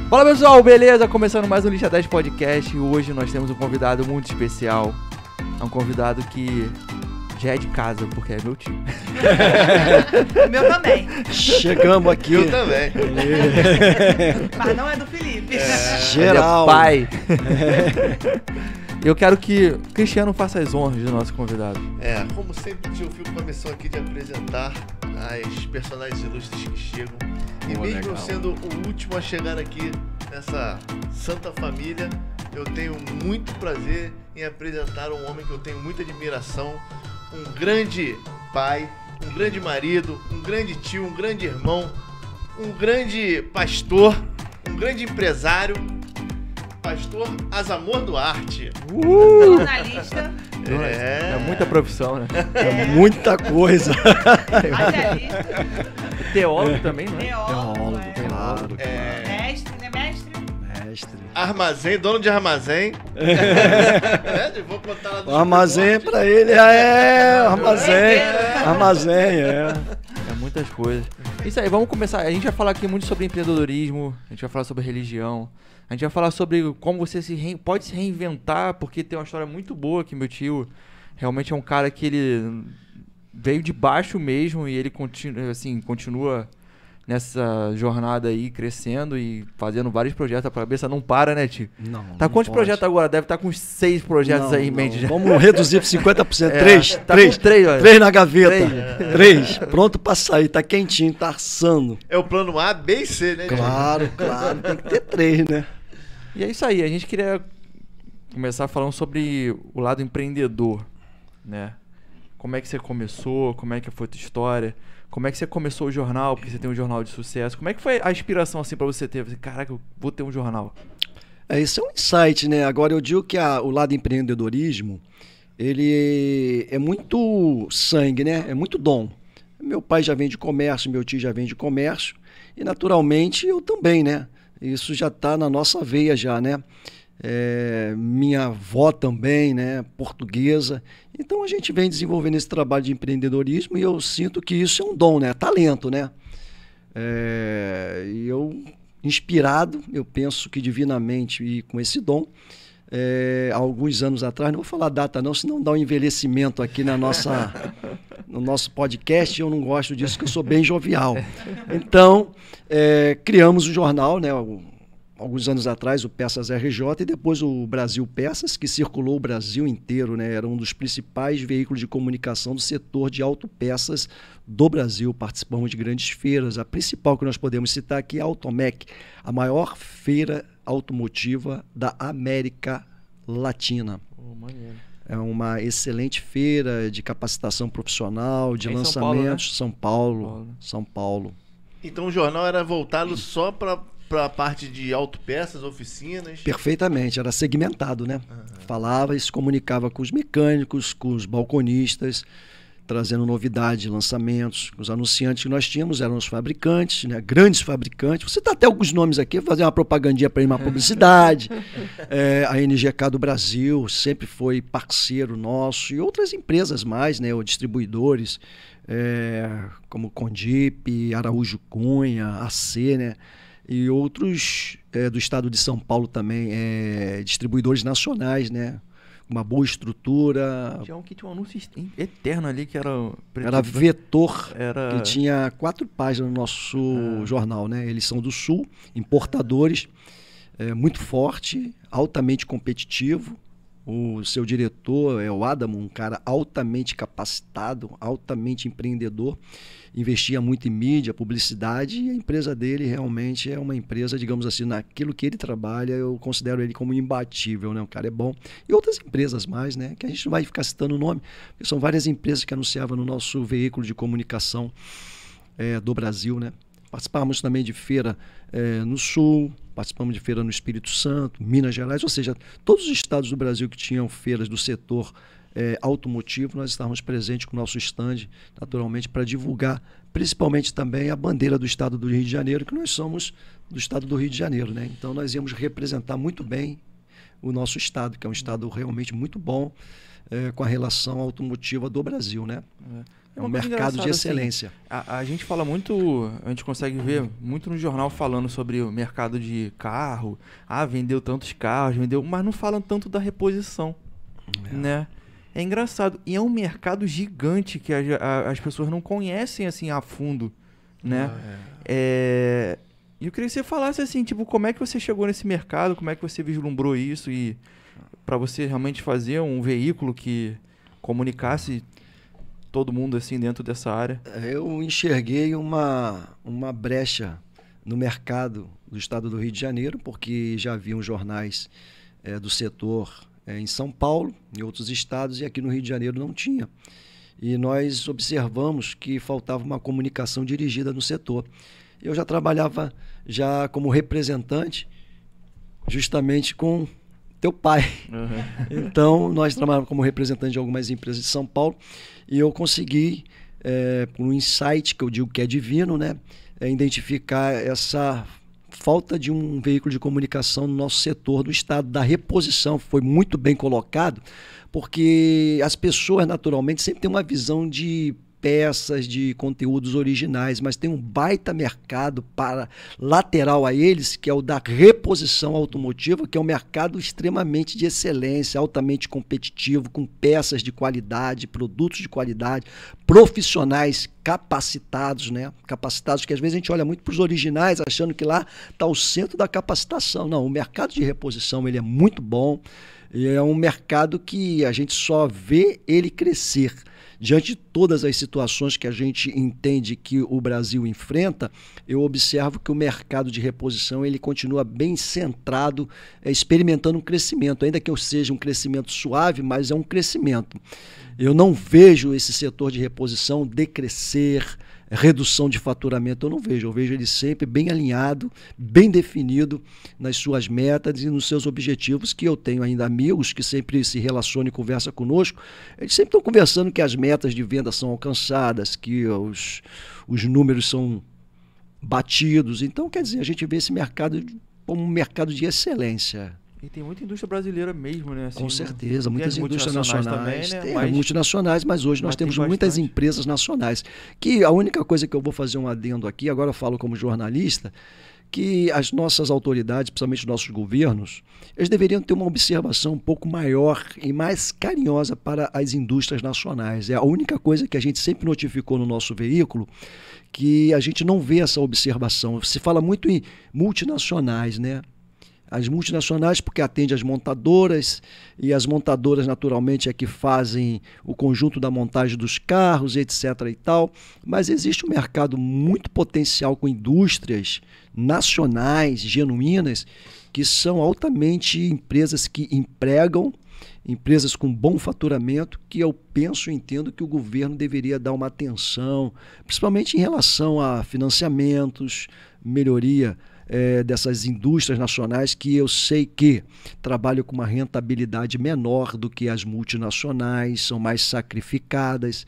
Fala pessoal, beleza? Começando mais um Lixa 10 Podcast. Hoje nós temos um convidado muito especial. É um convidado que já é de casa, porque é meu tio. Meu também. Chegamos aqui. Eu também. Mas não é do Felipe. Geral. Ele é pai. Eu quero que o Cristiano faça as honras do nosso convidado. Como sempre, o tio Phil com a missão aqui de apresentar as personagens ilustres que chegam. E mesmo legal. sendo o último a chegar aqui nessa santa família, eu tenho muito prazer em apresentar um homem que eu tenho muita admiração, um grande pai, um grande marido, um grande tio, um grande irmão, um grande pastor, um grande empresário, Pastor Azamor Duarte. Jornalista, É muita profissão, né? É muita coisa. radialista, Teólogo também, não é? teólogo, Claro. mestre, né? Mestre. Armazém, dono de armazém. Vou contar lá do O armazém pra ele armazém. Armazém, É muitas coisas. Isso aí, vamos começar. A gente vai falar aqui muito sobre empreendedorismo, a gente vai falar sobre religião, a gente vai falar sobre como você pode se reinventar, porque tem uma história muito boa que meu tio realmente é um cara que ele veio de baixo mesmo e ele continua nessa jornada aí, crescendo e fazendo vários projetos. A cabeça não para, né, tio? Não. Tá quantos projetos agora? Deve estar com uns 6 projetos aí em mente já. Vamos reduzir para 50%. Tá com 3, olha. 3 na gaveta. 3. Pronto pra sair. Tá quentinho, tá assando. É o plano A, B e C, né? Claro. Tem que ter 3, né? E é isso aí, a gente queria começar falando sobre o lado empreendedor, né? Como é que você começou, como é que foi a tua história, como é que você começou o jornal, porque você tem um jornal de sucesso, como é que foi a inspiração assim pra você ter? Caraca, eu vou ter um jornal. Isso é um insight, né? Agora eu digo que o lado empreendedorismo, ele é muito sangue, né? É muito dom. Meu pai já vem de comércio, meu tio já vem de comércio e naturalmente eu também, né? Isso já está na nossa veia já, né? Minha avó também, né? Portuguesa. Então a gente vem desenvolvendo esse trabalho de empreendedorismo e eu sinto que isso é um dom, né? Talento, né? E eu, inspirado, eu penso que divinamente e com esse dom, há alguns anos atrás, não vou falar data não, senão dá um envelhecimento aqui no nosso podcast, eu não gosto disso, que eu sou bem jovial. Então, criamos um jornal, né? Alguns anos atrás, o Peças RJ, e depois o Brasil Peças, que circulou o Brasil inteiro, né? Era um dos principais veículos de comunicação do setor de autopeças do Brasil. Participamos de grandes feiras. A principal que nós podemos citar aqui é a Automec, a maior feira automotiva da América Latina. Maneiro. É uma excelente feira de capacitação profissional, de lançamentos. São Paulo. Então o jornal era voltado só para a parte de autopeças, oficinas? Perfeitamente, era segmentado, né? Falava e se comunicava com os mecânicos, com os balconistas, trazendo novidades, lançamentos. Os anunciantes que nós tínhamos eram os fabricantes, né? Grandes fabricantes. Você tá até alguns nomes aqui, fazer uma propagandinha para uma publicidade. A NGK do Brasil sempre foi parceiro nosso e outras empresas mais, né? Ou distribuidores, como Condip, Araújo Cunha, AC, né? E outros do estado de São Paulo também, distribuidores nacionais, né? Uma boa estrutura. Tinha um anúncio eterno ali que era... Era Vetor, Era... que tinha 4 páginas no nosso jornal, né? Eles são do Sul, importadores, muito forte, altamente competitivo. O seu diretor é o Adamo, um cara altamente capacitado, altamente empreendedor. Investia muito em mídia, publicidade, e a empresa dele realmente é uma empresa, digamos assim, naquilo que ele trabalha, eu considero ele como imbatível, né? O cara é bom. E outras empresas mais, né? Que a gente não vai ficar citando o nome, porque são várias empresas que anunciavam no nosso veículo de comunicação do Brasil, né? Participamos também de feira no Sul, participamos de feira no Espírito Santo, Minas Gerais, ou seja, todos os estados do Brasil que tinham feiras do setor automotivo, nós estávamos presentes com o nosso stand, naturalmente, para divulgar, principalmente também a bandeira do estado do Rio de Janeiro, que nós somos do estado do Rio de Janeiro, né? Então nós íamos representar muito bem o nosso estado, que é um estado realmente muito bom com a relação automotiva do Brasil, né? É um uma coisa mercado de engraçada, assim, excelência. A gente fala muito, a gente consegue ver muito no jornal falando sobre o mercado de carro. Ah, vendeu tantos carros, mas não falam tanto da reposição, né? É engraçado. E é um mercado gigante que as pessoas não conhecem assim a fundo, né? E eu queria que você falasse assim, tipo, como é que você chegou nesse mercado, como é que você vislumbrou isso e para você realmente fazer um veículo que comunicasse todo mundo assim dentro dessa área? Eu enxerguei uma brecha no mercado do estado do Rio de Janeiro, porque já haviam jornais do setor em São Paulo, em outros estados, e aqui no Rio de Janeiro não tinha. E nós observamos que faltava uma comunicação dirigida no setor. Eu já trabalhava já como representante justamente com teu pai. Uhum. Então, nós trabalhamos como representante de algumas empresas de São Paulo e eu consegui, por um insight que eu digo que é divino, né, identificar essa falta de um veículo de comunicação no nosso setor do estado da reposição. Foi muito bem colocado, porque as pessoas naturalmente sempre têm uma visão de peças, de conteúdos originais, mas tem um baita mercado para lateral a eles, que é o da reposição automotiva, que é um mercado extremamente de excelência, altamente competitivo, com peças de qualidade, produtos de qualidade, profissionais capacitados, né? Capacitados, que às vezes a gente olha muito para os originais, achando que lá está o centro da capacitação. Não, o mercado de reposição ele é muito bom, e é um mercado que a gente só vê ele crescer. Diante de todas as situações que a gente entende que o Brasil enfrenta, eu observo que o mercado de reposição ele continua bem centrado, experimentando um crescimento, ainda que seja um crescimento suave, mas é um crescimento. Eu não vejo esse setor de reposição decrescer, redução de faturamento, eu não vejo. Eu vejo ele sempre bem alinhado, bem definido nas suas metas e nos seus objetivos, que eu tenho ainda amigos que sempre se relacionam e conversam conosco. Eles sempre estão conversando que as metas de venda são alcançadas, que os números são batidos. Então, quer dizer, a gente vê esse mercado como um mercado de excelência. E tem muita indústria brasileira mesmo, né? Assim, com certeza, muitas indústrias também, nacionais. né? Tem multinacionais, mas hoje nós temos muitas empresas nacionais. Que a única coisa que eu vou fazer um adendo aqui, agora eu falo como jornalista, que as nossas autoridades, principalmente os nossos governos, eles deveriam ter uma observação um pouco maior e mais carinhosa para as indústrias nacionais. É a única coisa que a gente sempre notificou no nosso veículo, que a gente não vê essa observação. Se fala muito em multinacionais, né? As multinacionais porque atendem as montadoras, e as montadoras naturalmente é que fazem o conjunto da montagem dos carros, etc. e tal, mas existe um mercado muito potencial com indústrias nacionais, genuínas, que são altamente empresas que empregam, empresas com bom faturamento, que eu penso e entendo que o governo deveria dar uma atenção, principalmente em relação a financiamentos, melhoria dessas indústrias nacionais que eu sei que trabalham com uma rentabilidade menor do que as multinacionais, são mais sacrificadas.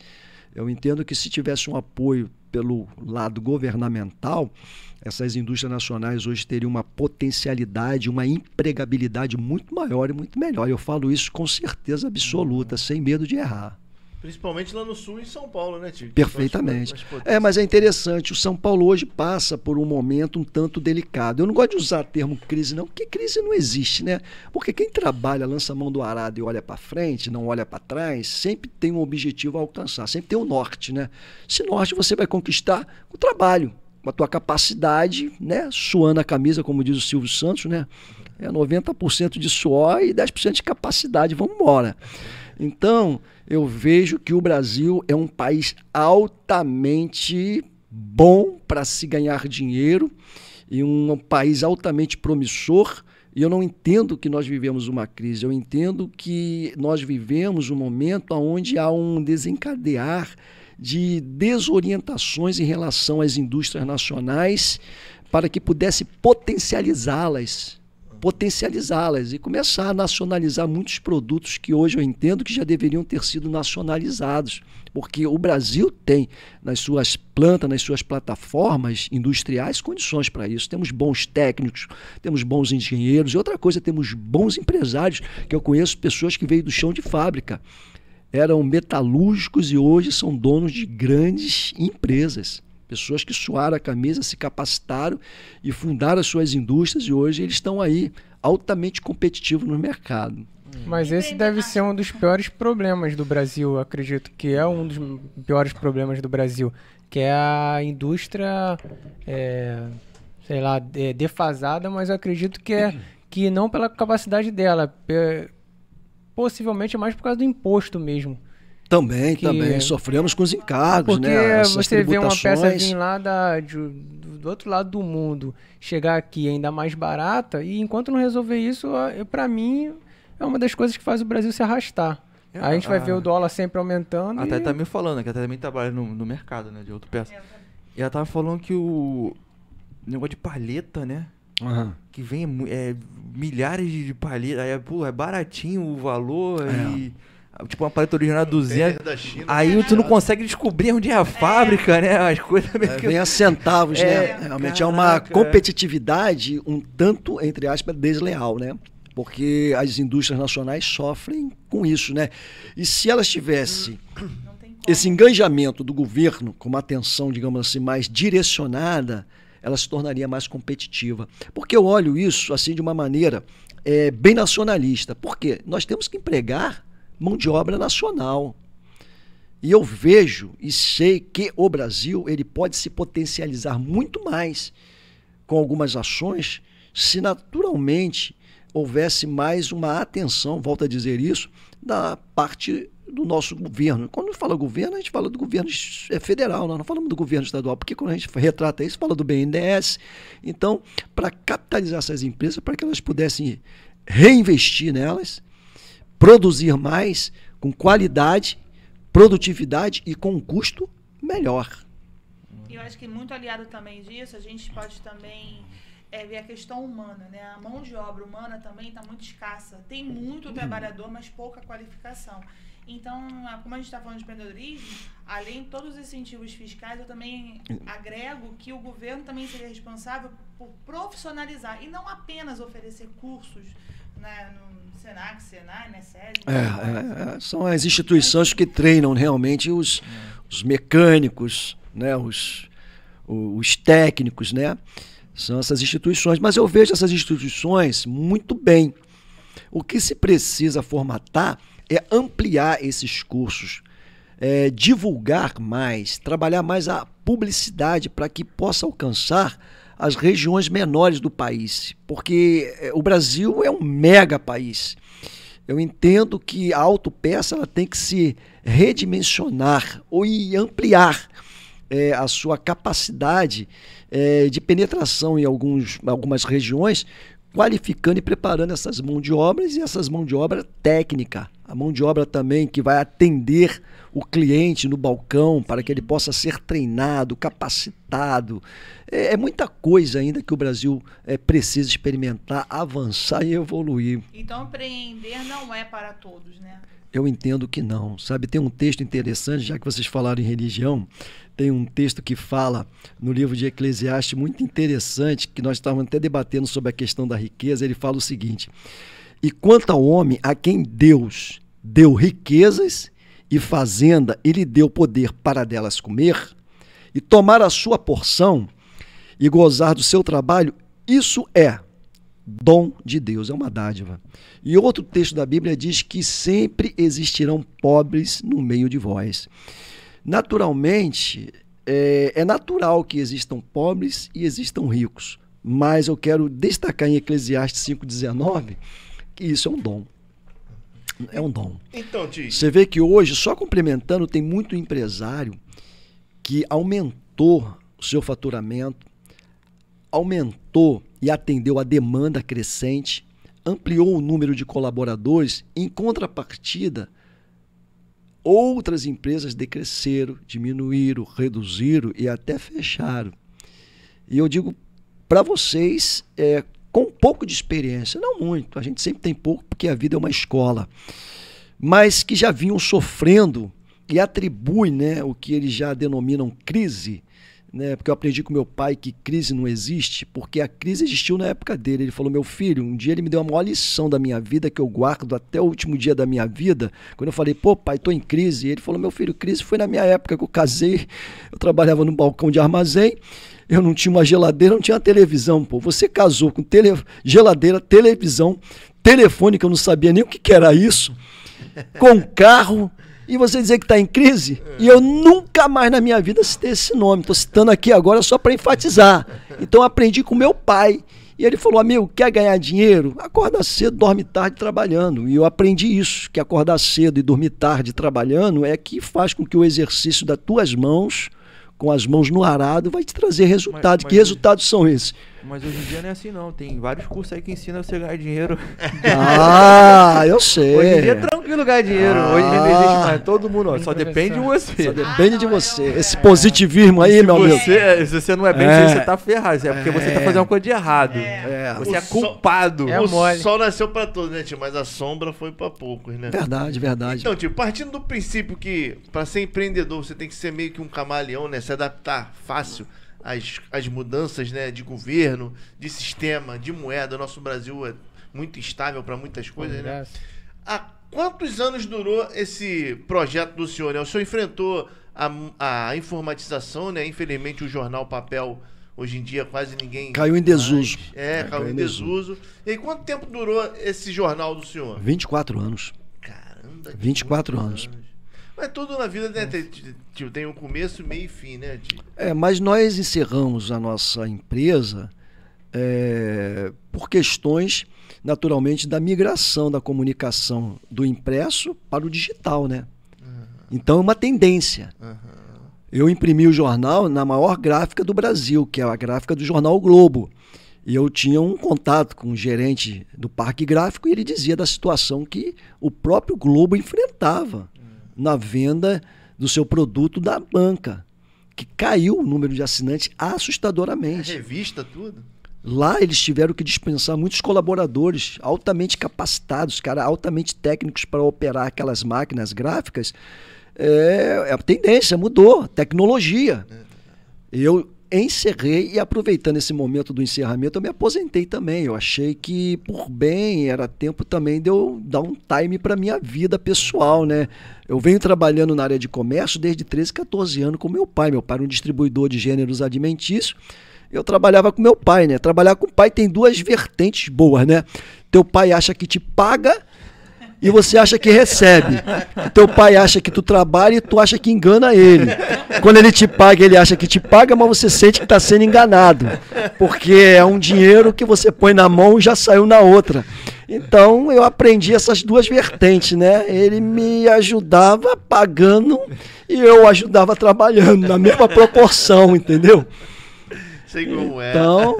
Eu entendo que se tivesse um apoio pelo lado governamental, essas indústrias nacionais hoje teriam uma potencialidade, uma empregabilidade muito maior e muito melhor. Eu falo isso com certeza absoluta, sem medo de errar. Principalmente lá no sul e em São Paulo, né, Tio? Perfeitamente. Mas é interessante, o São Paulo hoje passa por um momento um tanto delicado. Eu não gosto de usar o termo crise não, porque crise não existe, né? Porque quem trabalha, lança a mão do arado e olha para frente, não olha para trás, sempre tem um objetivo a alcançar, sempre tem um norte, né? Esse norte você vai conquistar com o trabalho, com a tua capacidade, né? Suando a camisa, como diz o Silvio Santos, né? É 90% de suor e 10% de capacidade, vamos embora. Então, eu vejo que o Brasil é um país altamente bom para se ganhar dinheiro e um país altamente promissor. E eu não entendo que nós vivemos uma crise, eu entendo que nós vivemos um momento onde há um desencadear de desorientações em relação às indústrias nacionais para que pudesse potencializá-las e começar a nacionalizar muitos produtos que hoje eu entendo que já deveriam ter sido nacionalizados, porque o Brasil tem nas suas plantas, nas suas plataformas industriais condições para isso. Temos bons técnicos, temos bons engenheiros e outra coisa, temos bons empresários, que eu conheço pessoas que veio do chão de fábrica. eram metalúrgicos e hoje são donos de grandes empresas. Pessoas que suaram a camisa, se capacitaram e fundaram as suas indústrias e hoje eles estão aí altamente competitivos no mercado. Mas esse deve ser um dos piores problemas do Brasil, acredito que é um dos piores problemas do Brasil, que é a indústria, sei lá, defasada, mas eu acredito que não pela capacidade dela, possivelmente é mais por causa do imposto mesmo. Também sofremos com os encargos, porque né? Porque você vê uma peça vir lá do outro lado do mundo, chegar aqui ainda mais barata, e enquanto não resolver isso, para mim, é uma das coisas que faz o Brasil se arrastar. Aí a gente vai ver o dólar sempre aumentando. Até tá me falando, que até também trabalha no mercado, né, de outra peça. E ela tava falando que o negócio de palheta, né? Uhum. Que vem milhares de palhetas, aí é baratinho o valor, e tipo uma paleta original 200. Aí tu não consegue descobrir onde é a fábrica, né? As coisas meio que... Vem a centavos, né? Realmente é uma competitividade um tanto, entre aspas, desleal, né? Porque as indústrias nacionais sofrem com isso, né? E se elas tivessem esse engajamento do governo com uma atenção, digamos assim, mais direcionada, ela se tornaria mais competitiva. Porque eu olho isso assim de uma maneira bem nacionalista. Por quê? Nós temos que empregar mão de obra nacional. E eu vejo e sei que o Brasil ele pode se potencializar muito mais com algumas ações se naturalmente houvesse mais uma atenção, volto a dizer isso, da parte do nosso governo. Quando fala governo, a gente fala do governo federal, nós não falamos do governo estadual, porque quando a gente retrata isso, fala do BNDES. Então, para capitalizar essas empresas, para que elas pudessem reinvestir nelas, produzir mais, com qualidade, produtividade e com um custo melhor. E eu acho que muito aliado também disso, a gente pode também ver a questão humana, né? A mão de obra humana também está muito escassa. Tem muito trabalhador, mas pouca qualificação. Então, como a gente está falando de empreendedorismo, além de todos os incentivos fiscais, eu também agrego que o governo também seria responsável por profissionalizar e não apenas oferecer cursos, né, no Senac, Senai, né, SESI. São as instituições que treinam realmente os mecânicos, né, os técnicos, né? São essas instituições, mas eu vejo essas instituições muito bem. O que se precisa formatar é ampliar esses cursos, divulgar mais, trabalhar mais a publicidade para que possa alcançar as regiões menores do país, porque o Brasil é um mega país. Eu entendo que a autopeça ela tem que se redimensionar ou ampliar a sua capacidade de penetração em algumas regiões, qualificando e preparando essas mãos de obras e essas mãos de obra técnica. A mão de obra também que vai atender o cliente no balcão para que ele possa ser treinado, capacitado. É muita coisa ainda que o Brasil precisa experimentar, avançar e evoluir. Então, empreender não é para todos, né? Eu entendo que não, sabe? Tem um texto interessante, já que vocês falaram em religião, tem um texto que fala no livro de Eclesiastes, muito interessante, que nós estávamos até debatendo sobre a questão da riqueza. Ele fala o seguinte: e quanto ao homem a quem Deus deu riquezas e fazenda, e lhe deu poder para delas comer, e tomar a sua porção, e gozar do seu trabalho, isso é dom de Deus, é uma dádiva. E outro texto da Bíblia diz que sempre existirão pobres no meio de vós. Naturalmente, é natural que existam pobres e existam ricos, mas eu quero destacar em Eclesiastes 5,19 que isso é um dom. É um dom. Então, Tio, você vê que hoje, só complementando, tem muito empresário que aumentou o seu faturamento, aumentou e atendeu a demanda crescente, ampliou o número de colaboradores, em contrapartida, outras empresas decresceram, diminuíram, reduziram e até fecharam. E eu digo para vocês, com um pouco de experiência, não muito, a gente sempre tem pouco porque a vida é uma escola, mas que já vinham sofrendo e atribuem, né, o que eles já denominam crise né? Porque eu aprendi com meu pai que crise não existe, porque a crise existiu na época dele. Ele falou, meu filho, um dia ele me deu a maior lição da minha vida, que eu guardo até o último dia da minha vida. Quando eu falei, pô, pai, tô em crise. E ele falou, meu filho, crise foi na minha época que eu casei, eu trabalhava num balcão de armazém, eu não tinha uma geladeira, não tinha uma televisão, pô. Você casou com geladeira, televisão, telefone, que eu não sabia nem o que era isso, com carro, e você dizer que está em crise? E eu nunca mais na minha vida citei esse nome. Estou citando aqui agora só para enfatizar. Então eu aprendi com meu pai. E ele falou, amigo, quer ganhar dinheiro? Acorda cedo, dorme tarde trabalhando. E eu aprendi isso, que acordar cedo e dormir tarde trabalhando é que faz com que o exercício das tuas mãos, com as mãos no arado, vai te trazer resultados. Que resultados são esses? Mas hoje em dia não é assim não, tem vários cursos aí que ensinam você a ganhar dinheiro. Ah, eu sei. Hoje em dia é tranquilo ganhar dinheiro, hoje em dia não existe mais, todo mundo, ó, só depende de você. Só depende de você. Esse positivismo aí, meu amigo. Se você não é bem, você tá ferrado, é porque você tá fazendo uma coisa de errado. Você é culpado. O sol nasceu pra todos, né, tio? Mas a sombra foi pra poucos, né? Verdade, verdade. Então, tio, partindo do princípio que pra ser empreendedor você tem que ser meio que um camaleão, né? Se adaptar fácil as mudanças, né, de governo, de sistema, de moeda. O nosso Brasil é muito instável para muitas coisas, né? Há quantos anos durou esse projeto do senhor, né? O senhor enfrentou a informatização, né? Infelizmente o jornal papel hoje em dia quase ninguém... Caiu em desuso. Caiu em desuso. E aí, quanto tempo durou esse jornal do senhor? 24 anos. Caramba. 24 anos. Mas tudo na vida, né, tem um começo, meio e fim, né, tio? Mas nós encerramos a nossa empresa por questões, naturalmente, da migração da comunicação do impresso para o digital, né? Então é uma tendência. Eu imprimi o jornal na maior gráfica do Brasil, que é a gráfica do jornal o Globo. E eu tinha um contato com o gerente do Parque Gráfico e ele dizia da situação que o próprio Globo enfrentava na venda do seu produto da banca, que caiu o número de assinantes assustadoramente. Revista, tudo? Lá eles tiveram que dispensar muitos colaboradores altamente capacitados, cara, altamente técnicos para operar aquelas máquinas gráficas. A tendência mudou, tecnologia. Eu encerrei e, aproveitando esse momento do encerramento, eu me aposentei também. Eu achei que, por bem, era tempo também de eu dar um time para minha vida pessoal, né? Eu venho trabalhando na área de comércio desde 13, 14 anos com meu pai. Meu pai era um distribuidor de gêneros alimentícios. Eu trabalhava com meu pai, né? Trabalhar com o pai tem duas vertentes boas, né? Teu pai acha que te paga e você acha que recebe. Teu pai acha que tu trabalha e tu acha que engana ele. Quando ele te paga, ele acha que te paga, mas você sente que está sendo enganado. Porque é um dinheiro que você põe na mão e já saiu na outra. Então eu aprendi essas duas vertentes, né? Ele me ajudava pagando e eu ajudava trabalhando, na mesma proporção, entendeu? Sei como é. Então,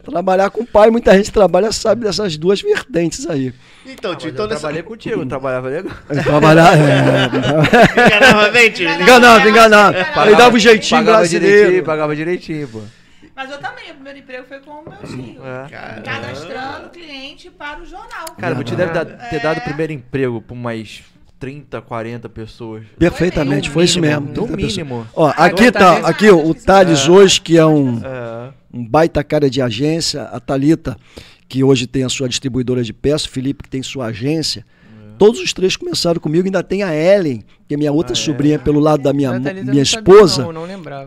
trabalhar com o pai, muita gente trabalha, sabe dessas duas vertentes aí. Então, tio, eu trabalhei contigo, trabalhava legal. Enganava bem, tio. Enganava. Aí dava um jeitinho brasileiro. Pagava direitinho, pô. Mas eu também, o primeiro emprego foi com o meu tio. Cadastrando cliente para o jornal. Cara, você deve ter dado o primeiro emprego para umas 30, 40 pessoas. Perfeitamente, foi isso mesmo. No mínimo. Ó, aqui tá, aqui o Thales hoje, que é um baita cara de agência, a Thalita, que hoje tem a sua distribuidora de peças, o Felipe, que tem sua agência. Todos os três começaram comigo, ainda tem a Ellen, que é minha outra sobrinha pelo lado da minha esposa,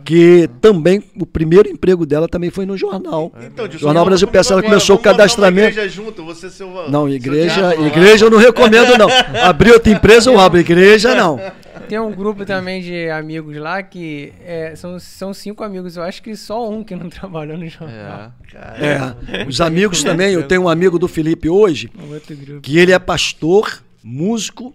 que também, o primeiro emprego dela também foi no jornal. Então, Jornal Brasil Peça, ela começou o cadastramento. Igreja junto, você seu, não, igreja eu não recomendo não. Abrir outra empresa eu abro, igreja não. Tem um grupo também de amigos lá que são 5 amigos, eu acho que só um que não trabalhou no jornal. Os amigos também, eu tenho um amigo do Felipe hoje, que ele é pastor, músico,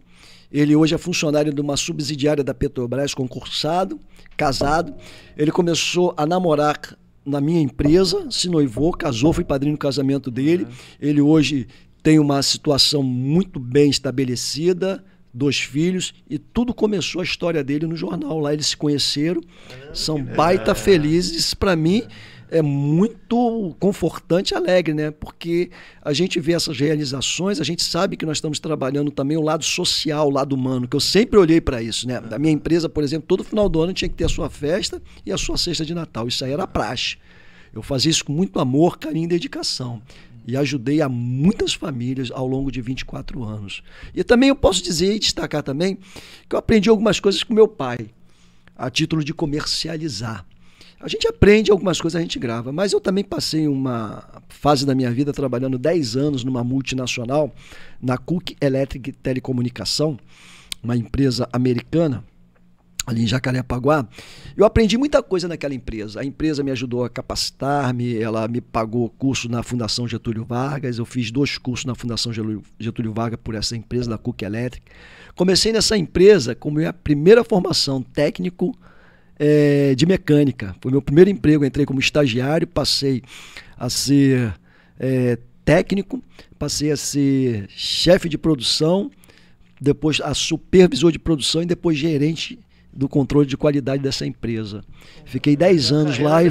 ele hoje é funcionário de uma subsidiária da Petrobras, concursado, casado. Ele começou a namorar na minha empresa, se noivou, casou, fui padrinho do casamento dele. Ele hoje tem uma situação muito bem estabelecida, 2 filhos, e tudo começou a história dele no jornal. Lá eles se conheceram, são baita felizes. Para mim, é muito confortante e alegre, né? Porque a gente vê essas realizações, a gente sabe que nós estamos trabalhando também o lado social, o lado humano, que eu sempre olhei para isso, né? Da minha empresa, por exemplo, todo final do ano tinha que ter a sua festa e a sua cesta de Natal. Isso aí era praxe. Eu fazia isso com muito amor, carinho e dedicação. E ajudei a muitas famílias ao longo de 24 anos. E também eu posso dizer e destacar também que eu aprendi algumas coisas com meu pai, a título de comercializar. A gente aprende algumas coisas, a gente grava, mas eu também passei uma fase da minha vida trabalhando 10 anos numa multinacional, na Cook Electric Telecomunicação, uma empresa americana, ali em Jacarepaguá. Eu aprendi muita coisa naquela empresa. A empresa me ajudou a capacitar-me, ela me pagou curso na Fundação Getúlio Vargas, eu fiz 2 cursos na Fundação Getúlio Vargas por essa empresa, da Cook Electric. Comecei nessa empresa com minha primeira formação técnico de mecânica. Foi meu primeiro emprego, entrei como estagiário, passei a ser técnico, passei a ser chefe de produção, depois a supervisor de produção e depois gerente do controle de qualidade dessa empresa. Fiquei 10 anos lá e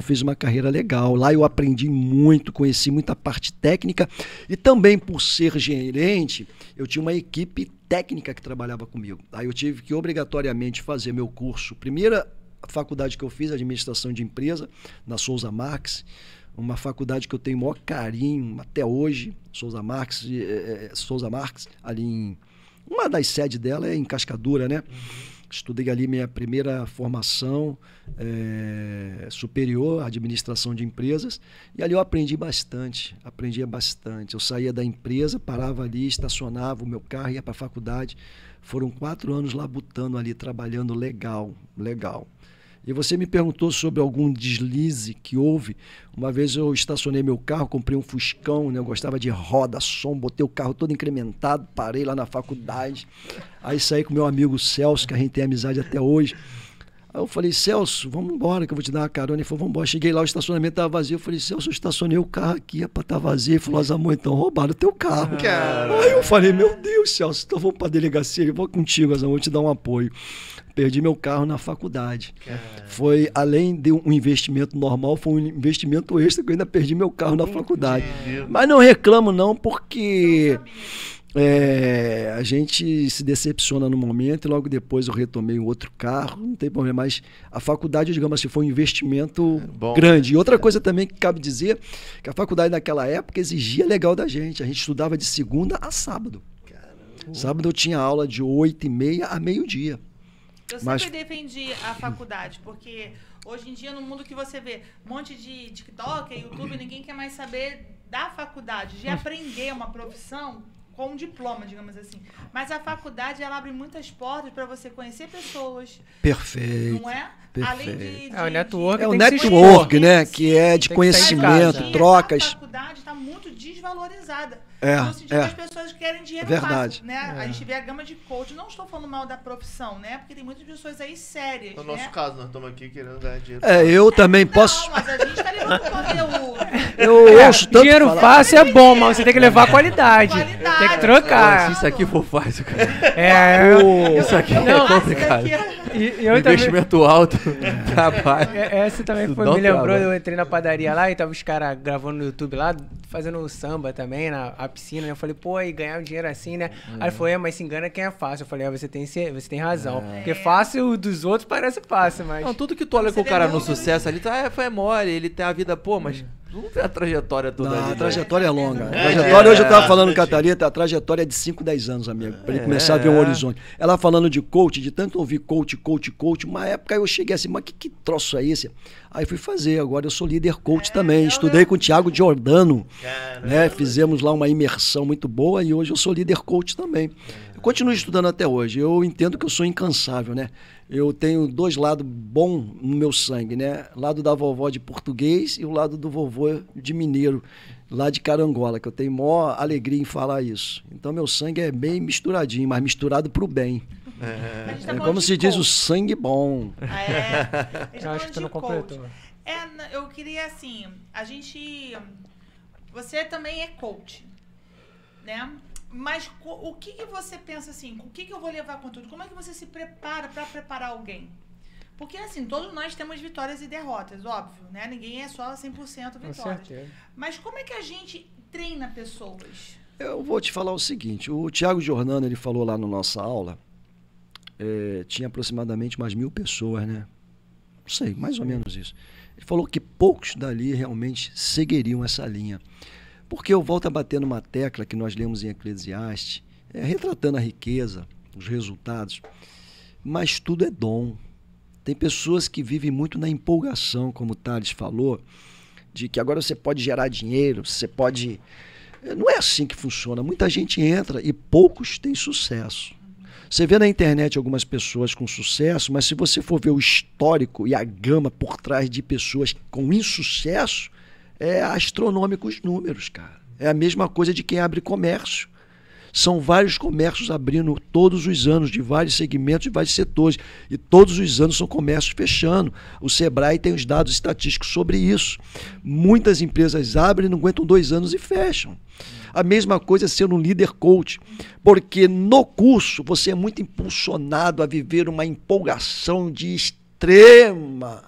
fiz uma carreira legal. Lá eu aprendi muito, conheci muita parte técnica e também por ser gerente, eu tinha uma equipe técnica que trabalhava comigo. Aí eu tive que obrigatoriamente fazer meu curso. Primeira faculdade que eu fiz, administração de empresa, na Souza Marques, uma faculdade que eu tenho o maior carinho até hoje, Souza Marques, ali em... Uma das sedes dela é em Cascadura, né? Estudei ali minha primeira formação superior, administração de empresas, e ali eu aprendia bastante. Eu saía da empresa, parava ali, estacionava o meu carro, ia para a faculdade. Foram 4 anos labutando ali, trabalhando legal. E você me perguntou sobre algum deslize que houve. Uma vez eu estacionei meu carro, comprei um Fuscão, né? Eu gostava de roda, som, botei o carro todo incrementado, parei lá na faculdade. Aí saí com meu amigo Celso, que a gente tem amizade até hoje. Aí eu falei, Celso, vamos embora que eu vou te dar uma carona. Ele falou, vamos embora. Cheguei lá, o estacionamento estava vazio. Eu falei, Celso, eu estacionei o carro aqui, é para estar vazio. Ele falou, amor, então roubaram o teu carro. Aí eu falei, meu Deus, Celso, então vamos para a delegacia. Eu vou contigo, Azamor, vou te dar um apoio. Perdi meu carro na faculdade. Foi, além de um investimento normal, foi um investimento extra que eu ainda perdi meu carro na faculdade. Mas não reclamo não, porque a gente se decepciona no momento e logo depois eu retomei um outro carro, não tem problema, mas a faculdade, digamos assim, foi um investimento grande. E outra coisa também que cabe dizer, que a faculdade naquela época exigia legal da gente. A gente estudava de segunda a sábado. Sábado eu tinha aula de 8h30 a meio-dia. Eu sempre defendi a faculdade, porque hoje em dia, no mundo que você vê um monte de TikTok, YouTube, ninguém quer mais saber da faculdade, de aprender uma profissão com um diploma, digamos assim. Mas a faculdade, ela abre muitas portas para você conhecer pessoas. Perfeito. Não é? Perfeito. Além o network. É o network, né? Que é de conhecimento, que trocas. A faculdade está muito desvalorizada. É, no sentido que as pessoas querem dinheiro verdade. fácil, né? A gente vê a gama de coach. Não estou falando mal da profissão, né? Porque tem muitas pessoas aí sérias, No né? nosso caso, nós estamos aqui querendo ganhar dinheiro. Eu também posso... Não, mas a gente está levando conteúdo. Eu ouço tanto dinheiro falar. fácil é bom, mas você tem que levar qualidade. Qualidade. Tem que trocar. Se isso aqui for fácil, cara. Isso aqui É complicado. E eu também, Investimento alto, trabalho. essa também Isso foi, dá um me lembrou, trabalho. eu entrei na padaria lá e tava os caras gravando no YouTube lá, fazendo samba também, a piscina, né? Eu falei, pô, e ganhar um dinheiro assim, né? Aí ele falou, mas se engana quem é fácil. Eu falei, você tem razão. Porque fácil dos outros parece fácil, mas... Não, tudo que tu olha com o cara no sucesso ali, foi mole, ele tem a vida, pô, mas tu não vê a trajetória toda ali. A né? trajetória é longa. A trajetória, hoje eu estava falando com a Thalita, a trajetória é de 5, 10 anos, amigo, para ele começar a ver um horizonte. Ela falando de coach, de tanto ouvir coach, uma época eu cheguei assim, mas que troço é esse? Aí fui fazer, agora eu sou líder coach também, estudei com o Thiago Giordano, né? Fizemos lá uma imersão muito boa e hoje eu sou líder coach também. Eu continuo estudando até hoje, eu entendo que eu sou incansável, né? Eu tenho 2 lados bons no meu sangue, né? Lado da vovó de português e o lado do vovô de mineiro, lá de Carangola, que eu tenho maior alegria em falar isso. Então meu sangue é bem misturadinho, mas misturado pro bem. A gente tá É falando como de se diz, o coach. sangue bom. A gente tá Eu acho que tu não falando de coach. completou. Eu queria, assim, você também é coach, né? Mas o que você pensa assim, o que eu vou levar conteúdo? Como é que você se prepara para preparar alguém? Porque, assim, todos nós temos vitórias e derrotas, óbvio, né? Ninguém é só 100% Com vitórias. certeza. Mas como é que a gente treina pessoas? Eu vou te falar o seguinte, o Thiago Giordano, ele falou lá na nossa aula, tinha aproximadamente umas 1000 pessoas, né? Não sei, mais ou menos isso. Ele falou que poucos dali realmente seguiriam essa linha. Porque eu volto a bater numa tecla que nós lemos em Eclesiastes, retratando a riqueza, os resultados, mas tudo é dom. Tem pessoas que vivem muito na empolgação, como o Thales falou, de que agora você pode gerar dinheiro, você pode... Não é assim que funciona. Muita gente entra e poucos têm sucesso. Você vê na internet algumas pessoas com sucesso, mas se você for ver o histórico e a gama por trás de pessoas com insucesso, é astronômico os números, cara. É a mesma coisa de quem abre comércio. São vários comércios abrindo todos os anos, de vários segmentos, de vários setores. E todos os anos são comércios fechando. O Sebrae tem os dados estatísticos sobre isso. Muitas empresas abrem, não aguentam 2 anos e fecham. A mesma coisa é ser um líder coach. Porque no curso você é muito impulsionado a viver uma empolgação de extrema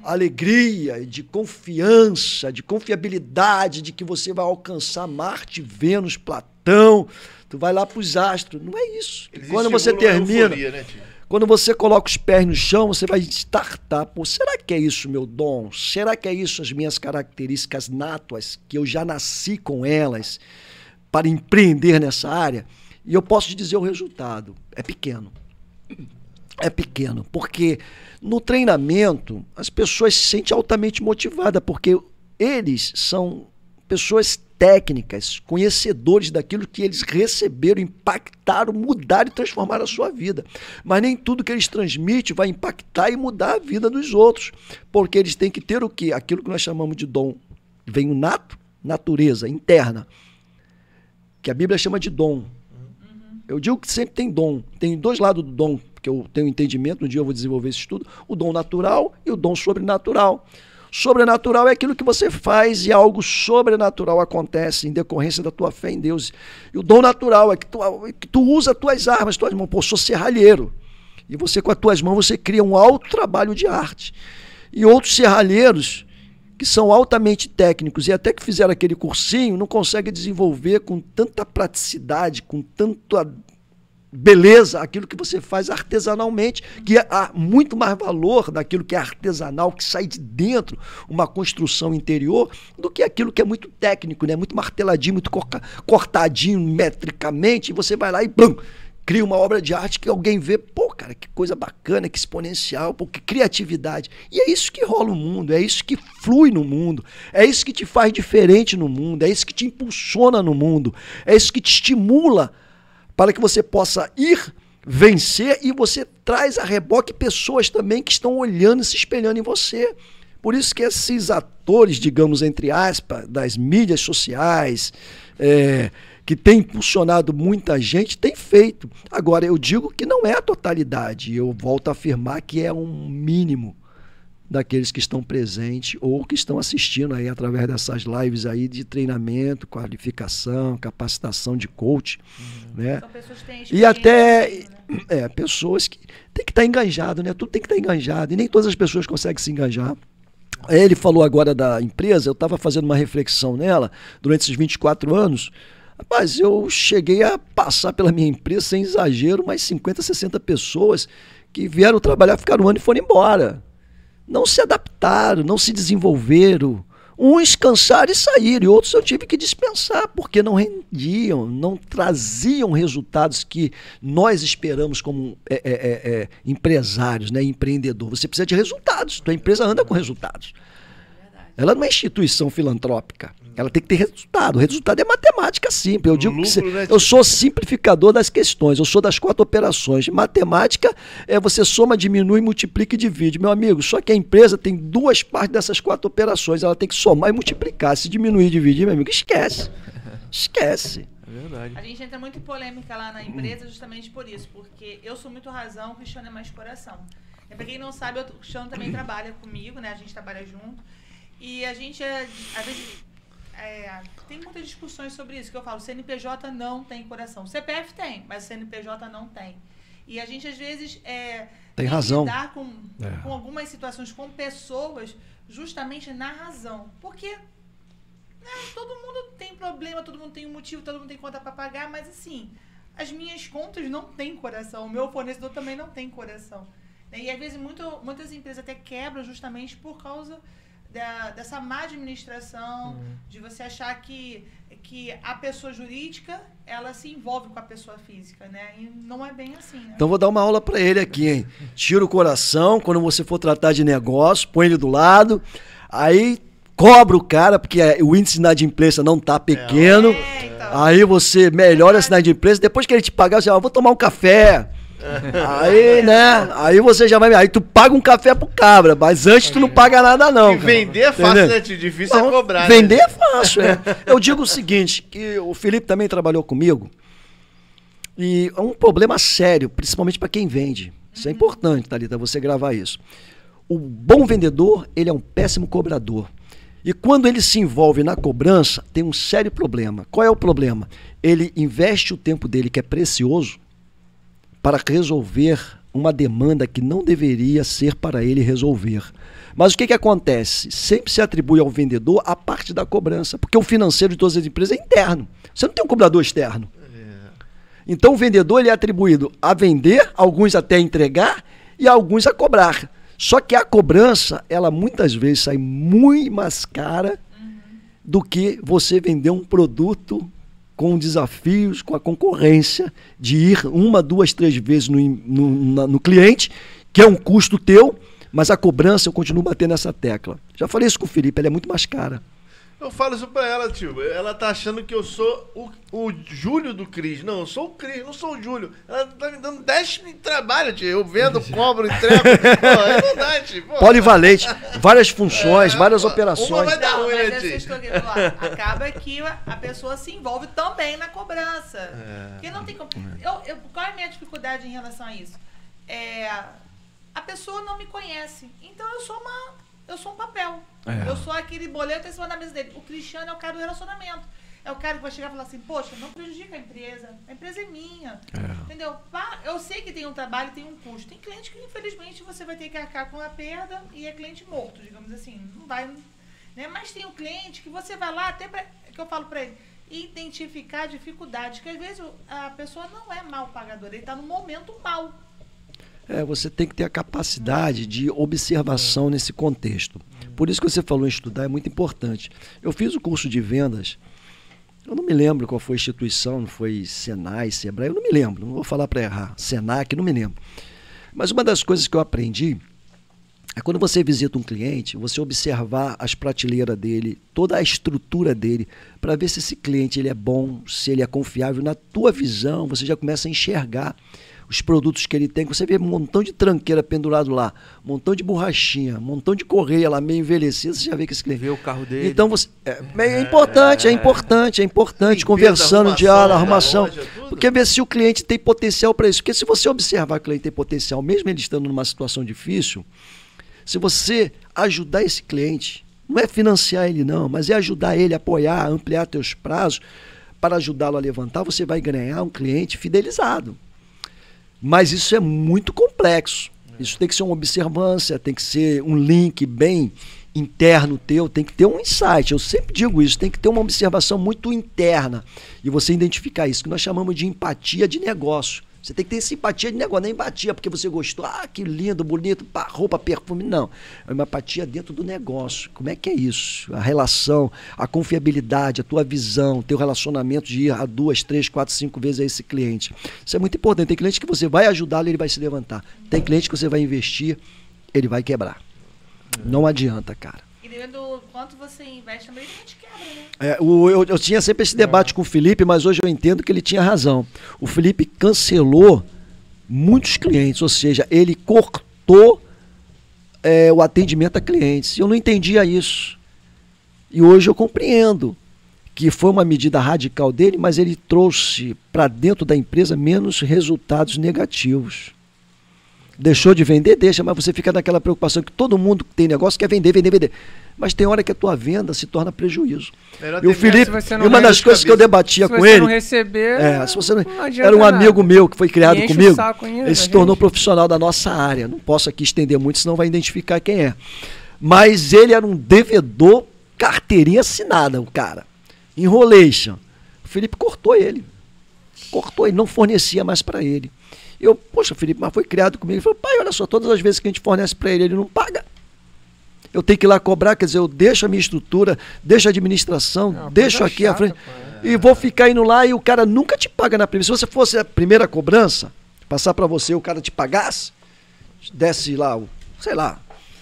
alegria, de confiança, de confiabilidade, de que você vai alcançar Marte, Vênus, Platão, tu vai lá para os astros. Não é isso. Eles Quando você estimulam a termina, euforia, né, tio? quando você coloca os pés no chão, você vai startar. Pô, será que é isso meu dom? Será que é isso as minhas características nátuas, que eu já nasci com elas para empreender nessa área? E eu posso te dizer o resultado. É pequeno. É pequeno, porque no treinamento as pessoas se sentem altamente motivadas, porque eles são pessoas técnicas, conhecedores daquilo que eles receberam, impactaram, mudaram e transformaram a sua vida. Mas nem tudo que eles transmitem vai impactar e mudar a vida dos outros, porque eles têm que ter o quê? Aquilo que nós chamamos de dom. Vem o nato, natureza interna, que a Bíblia chama de dom. Eu digo que sempre tem dom. Tem 2 lados do dom, porque eu tenho entendimento, um dia eu vou desenvolver esse estudo, o dom natural e o dom sobrenatural. Sobrenatural é aquilo que você faz e algo sobrenatural acontece em decorrência da tua fé em Deus. E o dom natural é que tu usa as tuas armas, tuas mãos. Pô, eu sou serralheiro. E você, com as tuas mãos, você cria um alto trabalho de arte. E outros serralheiros, que são altamente técnicos e até que fizeram aquele cursinho, não conseguem desenvolver com tanta praticidade, com tanta beleza, aquilo que você faz artesanalmente, que há muito mais valor daquilo que é artesanal, que sai de dentro, uma construção interior, do que aquilo que é muito técnico, né? Muito marteladinho, muito cortadinho metricamente, e você vai lá e blum, cria uma obra de arte que alguém vê, pô, cara, que coisa bacana, que exponencial, pô, que criatividade. E é isso que rola o mundo, é isso que flui no mundo, é isso que te faz diferente no mundo, é isso que te impulsiona no mundo, é isso que te estimula para que você possa ir, vencer, e você traz a reboque pessoas também que estão olhando e se espelhando em você. Por isso que esses atores, digamos, entre aspas, das mídias sociais, que tem impulsionado muita gente, tem feito. Agora, eu digo que não é a totalidade. Eu volto a afirmar que é um mínimo daqueles que estão presentes ou que estão assistindo aí através dessas lives aí de treinamento, qualificação, capacitação de coach, né? São pessoas que têm E até experiência, né? pessoas que tem que estar engajado, né? Tudo tem que estar engajado, e nem todas as pessoas conseguem se engajar. Ele falou agora da empresa, eu estava fazendo uma reflexão nela durante esses 24 anos. Rapaz, eu cheguei a passar pela minha empresa, sem exagero, mais 50, 60 pessoas que vieram trabalhar, ficaram um ano e foram embora. Não se adaptaram, não se desenvolveram. Uns cansaram e saíram, e outros eu tive que dispensar, porque não rendiam, não traziam resultados que nós esperamos como empresários, né, empreendedor. Você precisa de resultados, tua empresa anda com resultados. Ela não é instituição filantrópica. Ela tem que ter resultado. O resultado é matemática simples. Eu digo que eu sou simplificador das questões. Eu sou das 4 operações. Matemática é você soma, diminui, multiplica e divide. Meu amigo, só que a empresa tem 2 partes dessas 4 operações. Ela tem que somar e multiplicar. Se diminuir e dividir, meu amigo, esquece. Esquece. É verdade. A gente entra muito em polêmica lá na empresa justamente por isso. Porque eu sou muito razão, o Cristiano é mais coração. E pra quem não sabe, o Cristiano também trabalha comigo, né? A gente trabalha junto. E a gente, às vezes, tem muitas discussões sobre isso, que eu falo, CNPJ não tem coração. CPF tem, mas CNPJ não tem. E a gente, às vezes, tem razão. que lidar com algumas situações, com pessoas, justamente na razão. Porque todo mundo tem problema, todo mundo tem um motivo, todo mundo tem conta para pagar, mas assim, as minhas contas não têm coração, o meu fornecedor também não tem coração. E às vezes muitas empresas até quebram justamente por causa dessa má administração, de você achar que a pessoa jurídica, ela se envolve com a pessoa física, né? E não é bem assim, né? Então vou dar uma aula para ele aqui, hein? Tira o coração, quando você for tratar de negócio, põe ele do lado, aí cobra o cara, porque o índice de inadimplência não tá pequeno, então. Aí você melhora esse inadimplência, depois que ele te pagar, você fala, vou tomar um café. Aí, né? Aí você já vai. Aí tu paga um café pro cabra, mas antes tu não paga nada, não. E vender é fácil, né? Difícil é cobrar. Vender é fácil, Eu digo o seguinte: que o Felipe também trabalhou comigo. E é um problema sério, principalmente para quem vende. Isso é importante, Thalita, você gravar isso. O bom vendedor, ele é um péssimo cobrador. E quando ele se envolve na cobrança, tem um sério problema. Qual é o problema? Ele investe o tempo dele, que é precioso, para resolver uma demanda que não deveria ser para ele resolver. Mas o que acontece? Sempre se atribui ao vendedor a parte da cobrança, porque o financeiro de todas as empresas é interno. Você não tem um cobrador externo. Então o vendedor ele é atribuído a vender, alguns até a entregar e alguns a cobrar. Só que a cobrança, ela muitas vezes sai muito mais cara do que você vender um produto com desafios, com a concorrência, de ir 1, 2, 3 vezes no cliente, que é um custo teu, mas a cobrança eu continuo batendo nessa tecla. Já falei isso com o Felipe, ela é muito mais cara. Eu falo isso pra ela, tio. Ela tá achando que eu sou o Júlio do Cris. Não, eu sou o Cris, não sou o Júlio. Ela tá me dando 10 de trabalho, tio. Eu vendo, cobro, entrego. Pô, é verdade, tio. Polivalente, várias funções, várias operações. Uma vai dar Não, ruim, mas né, essa tio? história que falar, acaba que a pessoa se envolve também na cobrança. Porque não tem como. Qual é a minha dificuldade em relação a isso? A pessoa não me conhece. Então eu sou um papel. Eu sou aquele boleto em cima da mesa dele. O Cristiano é o cara do relacionamento. É o cara que vai chegar e falar assim, poxa, não prejudica a empresa é minha. Entendeu? Eu sei que tem um trabalho, tem um custo. Tem cliente que, infelizmente, você vai ter que arcar com a perda e é cliente morto, digamos assim. Não vai, né? Mas tem um cliente que você vai lá, até que eu falo pra ele, identificar dificuldades, que às vezes a pessoa não é mal pagadora, ele tá no momento mal. Você tem que ter a capacidade de observação nesse contexto. Por isso que você falou em estudar, é muito importante. Eu fiz o curso de vendas, eu não me lembro qual foi a instituição, não foi Senai, Sebrae, eu não me lembro, não vou falar para errar, Senac, não me lembro. Mas uma das coisas que eu aprendi é quando você visita um cliente, você observar as prateleiras dele, toda a estrutura dele, para ver se esse cliente ele é bom, se ele é confiável. Na tua visão, você já começa a enxergar os produtos que ele tem, você vê um montão de tranqueira pendurado lá, um montão de borrachinha, um montão de correia lá meio envelhecida, você já vê que esse cliente... Vê o carro dele. Então você... É importante, conversando, diálogo, arrumação, porque ver se o cliente tem potencial para isso. Porque se você observar que o cliente tem potencial, mesmo ele estando numa situação difícil, se você ajudar esse cliente, não é financiar ele não, mas é ajudar ele, apoiar, ampliar teus prazos, para ajudá-lo a levantar, você vai ganhar um cliente fidelizado. Mas isso é muito complexo. Isso tem que ser uma observância, tem que ser um link bem interno teu, tem que ter um insight. Eu sempre digo isso, tem que ter uma observação muito interna. E você identificar isso, que nós chamamos de empatia de negócio. Você tem que ter simpatia de negócio, não é empatia porque você gostou, que lindo, bonito, roupa, perfume, não. É uma empatia dentro do negócio. Como é que é isso? A relação, a confiabilidade, a tua visão, teu relacionamento de ir a 2, 3, 4, 5 vezes a esse cliente. Isso é muito importante. Tem cliente que você vai ajudá-lo e ele vai se levantar. Tem cliente que você vai investir, ele vai quebrar. Não adianta, cara. E dependendo do quanto você investe, também a gente quebra, né? Eu tinha sempre esse debate com o Felipe, mas hoje eu entendo que ele tinha razão. O Felipe cancelou muitos clientes, ou seja, ele cortou o atendimento a clientes. Eu não entendia isso. E hoje eu compreendo que foi uma medida radical dele, mas ele trouxe para dentro da empresa menos resultados negativos. Deixou de vender? Deixa, mas você fica naquela preocupação que todo mundo que tem negócio quer vender, vender, vender. Mas tem hora que a tua venda se torna prejuízo. Melhor E o ter Felipe, Se você e não uma das coisas que eu debatia Se com você ele, não receber, se você não, adianta era um nada. amigo meu que foi criado E enche o comigo, saco ainda, ele se gente. tornou profissional da nossa área. Não posso aqui estender muito, senão vai identificar quem é. Mas ele era um devedor, carteirinha assinada, o cara. Enrolation. O Felipe cortou ele, não fornecia mais para ele. Eu, poxa, Felipe, mas foi criado comigo. Ele falou, pai, olha só, todas as vezes que a gente fornece para ele, ele não paga. Eu tenho que ir lá cobrar, quer dizer, eu deixo a minha estrutura, deixo a administração, É uma deixo coisa aqui à chata, frente. pô. E vou ficar indo lá e o cara nunca te paga na primeira. Se você fosse a primeira cobrança, passar para você, o cara te pagasse, desse lá, sei lá,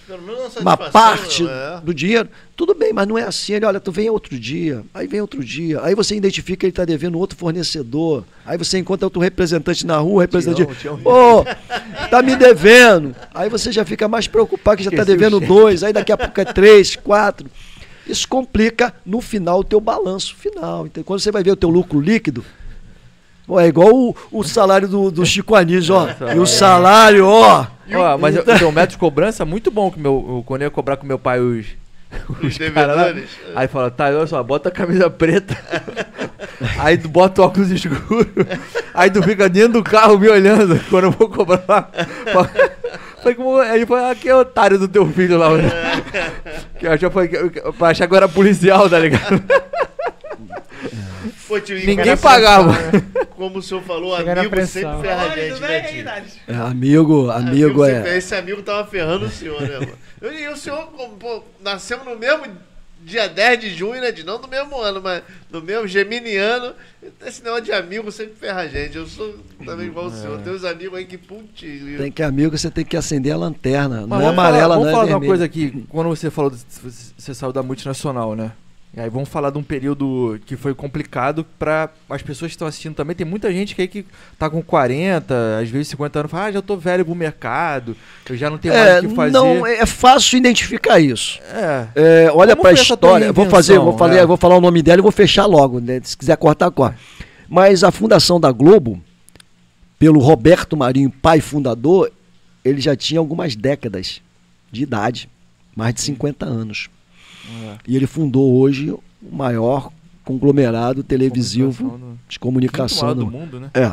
Pelo menos uma uma satisfação, parte é. do dinheiro, tudo bem, mas não é assim. Ele, olha, tu vem outro dia, aí vem outro dia, aí você identifica que ele está devendo outro fornecedor, aí você encontra outro representante na rua, representante, ô, tá me devendo. Aí você já fica mais preocupado que já está Esqueci o devendo cheque. 2, aí daqui a pouco é 3, 4. Isso complica no final o teu balanço final. Então, quando você vai ver o teu lucro líquido, pô, é igual o salário do Chico Anísio, ó. E o salário, ó. Ó, mas eu tenho um método de cobrança muito bom que quando eu ia cobrar com meu pai os caras lá, devedores. aí fala, tá, olha só, bota a camisa preta, aí tu bota o óculos escuro, aí tu fica dentro do carro me olhando quando eu vou cobrar lá. Aí ele falou, que é otário do teu filho lá. Que eu já foi, pra achar que eu era policial, tá ligado? Pô, tio, e Ninguém como- pagava. Como o senhor falou, Chega na amigo pressão. sempre ferra a Olha, gente, tudo né, bem aí, tio? Nath? É, amigo sempre- é. Esse amigo tava ferrando o senhor, né, mano? E o senhor, pô, nascemos no mesmo dia 10 de junho, né? Não do mesmo ano, mas no mesmo geminiano. Esse negócio de amigo sempre ferra a gente. Eu sou também igual o senhor. Tem uns amigos aí que putz. Tem que amigo, você tem que acender a lanterna. Não Mas é vamos amarela, falar, não é vamos falar de uma vermelha. coisa aqui, quando você falou, você saiu da multinacional, né? E aí vamos falar de um período que foi complicado para as pessoas que estão assistindo também. Tem muita gente que aí que tá com 40, às vezes 50 anos, fala, já tô velho pro mercado, eu já não tenho mais o que fazer. Não, é fácil identificar isso. É. Olha Como pra foi essa tua história. reinvenção? Vou falar o nome dela e vou fechar logo, né? Se quiser cortar, corta. Mas a fundação da Globo, pelo Roberto Marinho, pai fundador, ele já tinha algumas décadas de idade, mais de 50 anos. E ele fundou hoje o maior conglomerado televisivo de comunicação do no mundo, né? É.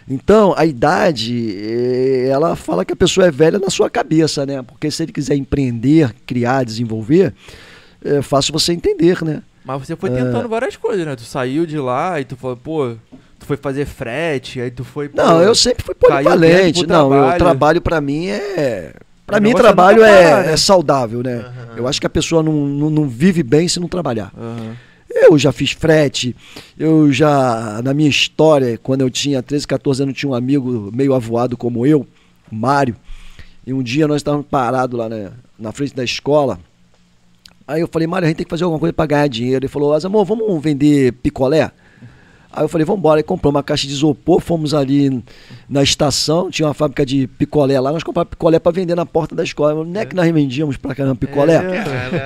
Então, a idade, ela fala que a pessoa é velha na sua cabeça, né? Porque se ele quiser empreender, criar, desenvolver, é fácil você entender, né? Mas você foi tentando várias coisas, né? Tu saiu de lá e tu falou, pô, tu foi fazer frete, aí tu foi... Não, eu sempre fui caiu dentro polivalente. pro Não, o trabalho. trabalho pra mim é... Pra O mim, negócio é trabalho nunca parar, né? é saudável, né? Eu acho que a pessoa não vive bem se não trabalhar. Aham. Eu já fiz frete, eu já, na minha história, quando eu tinha 13, 14 anos, tinha um amigo meio avoado como eu, o Mário, e um dia nós estávamos parados lá na frente da escola. Aí eu falei, Mário, a gente tem que fazer alguma coisa para ganhar dinheiro. Ele falou, amor, vamos vender picolé? Aí eu falei, vamos embora. Aí compramos uma caixa de isopor, fomos ali na estação, tinha uma fábrica de picolé lá, nós comprávamos picolé para vender na porta da escola. Não é que nós vendíamos pra caramba picolé?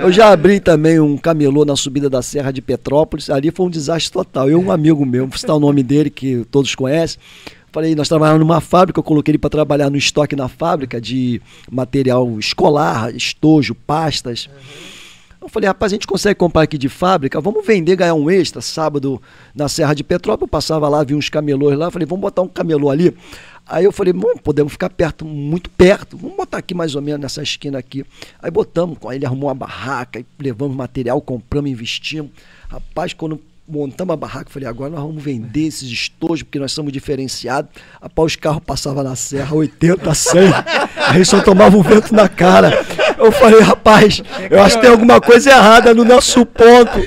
Eu já abri também um camelô na subida da Serra de Petrópolis, ali foi um desastre total. Eu, um amigo meu, vou citar o nome dele, que todos conhecem, falei, nós trabalhávamos numa fábrica, eu coloquei ele para trabalhar no estoque na fábrica de material escolar, estojo, pastas. Eu falei, rapaz, a gente consegue comprar aqui de fábrica, vamos vender, ganhar um extra. Sábado, na Serra de Petrópolis, eu passava lá, vi uns camelôs lá, falei, vamos botar um camelô ali. Aí eu falei, podemos ficar perto, muito perto, vamos botar aqui mais ou menos nessa esquina aqui. Aí botamos, aí ele arrumou uma barraca, aí levamos material, compramos, investimos. Rapaz, quando montamos a barraca, eu falei, agora nós vamos vender esses estojos, porque nós somos diferenciados. Rapaz, os carros passavam na serra, 80, 100, a gente só tomava um vento na cara. Eu falei, rapaz, eu acho que tem alguma coisa errada no nosso ponto.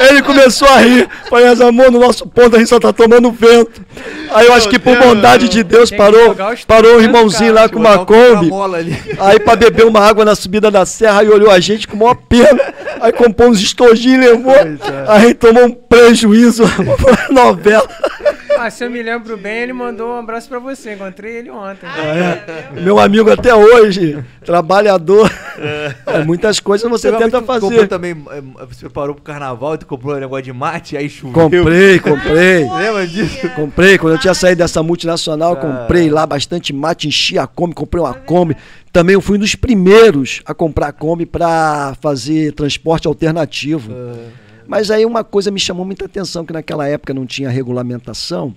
Ele começou a rir. Falei, mas amor, no nosso ponto a gente só tá tomando vento. Aí eu acho que por bondade de Deus Tem que parou jogar os o três irmãozinho caras, lá com uma Kombi. Ali. Aí pra beber uma água na subida da serra, aí olhou a gente com maior pena. Aí comprou uns estojinhos e levou. Aí tomou um prejuízo, uma novela. Ah, se eu me lembro bem, ele mandou um abraço pra você. Encontrei ele ontem. Meu amigo até hoje, trabalhador. Muitas coisas você tenta fazer. Comprou também, você parou pro carnaval e tu comprou um negócio de mate, aí choveu. Comprei. Lembra disso? Comprei, quando eu tinha saído dessa multinacional, comprei lá bastante mate, enchi a Kombi, comprei uma Kombi. Também eu fui um dos primeiros a comprar a Kombi para fazer transporte alternativo. Mas aí uma coisa me chamou muita atenção, que naquela época não tinha regulamentação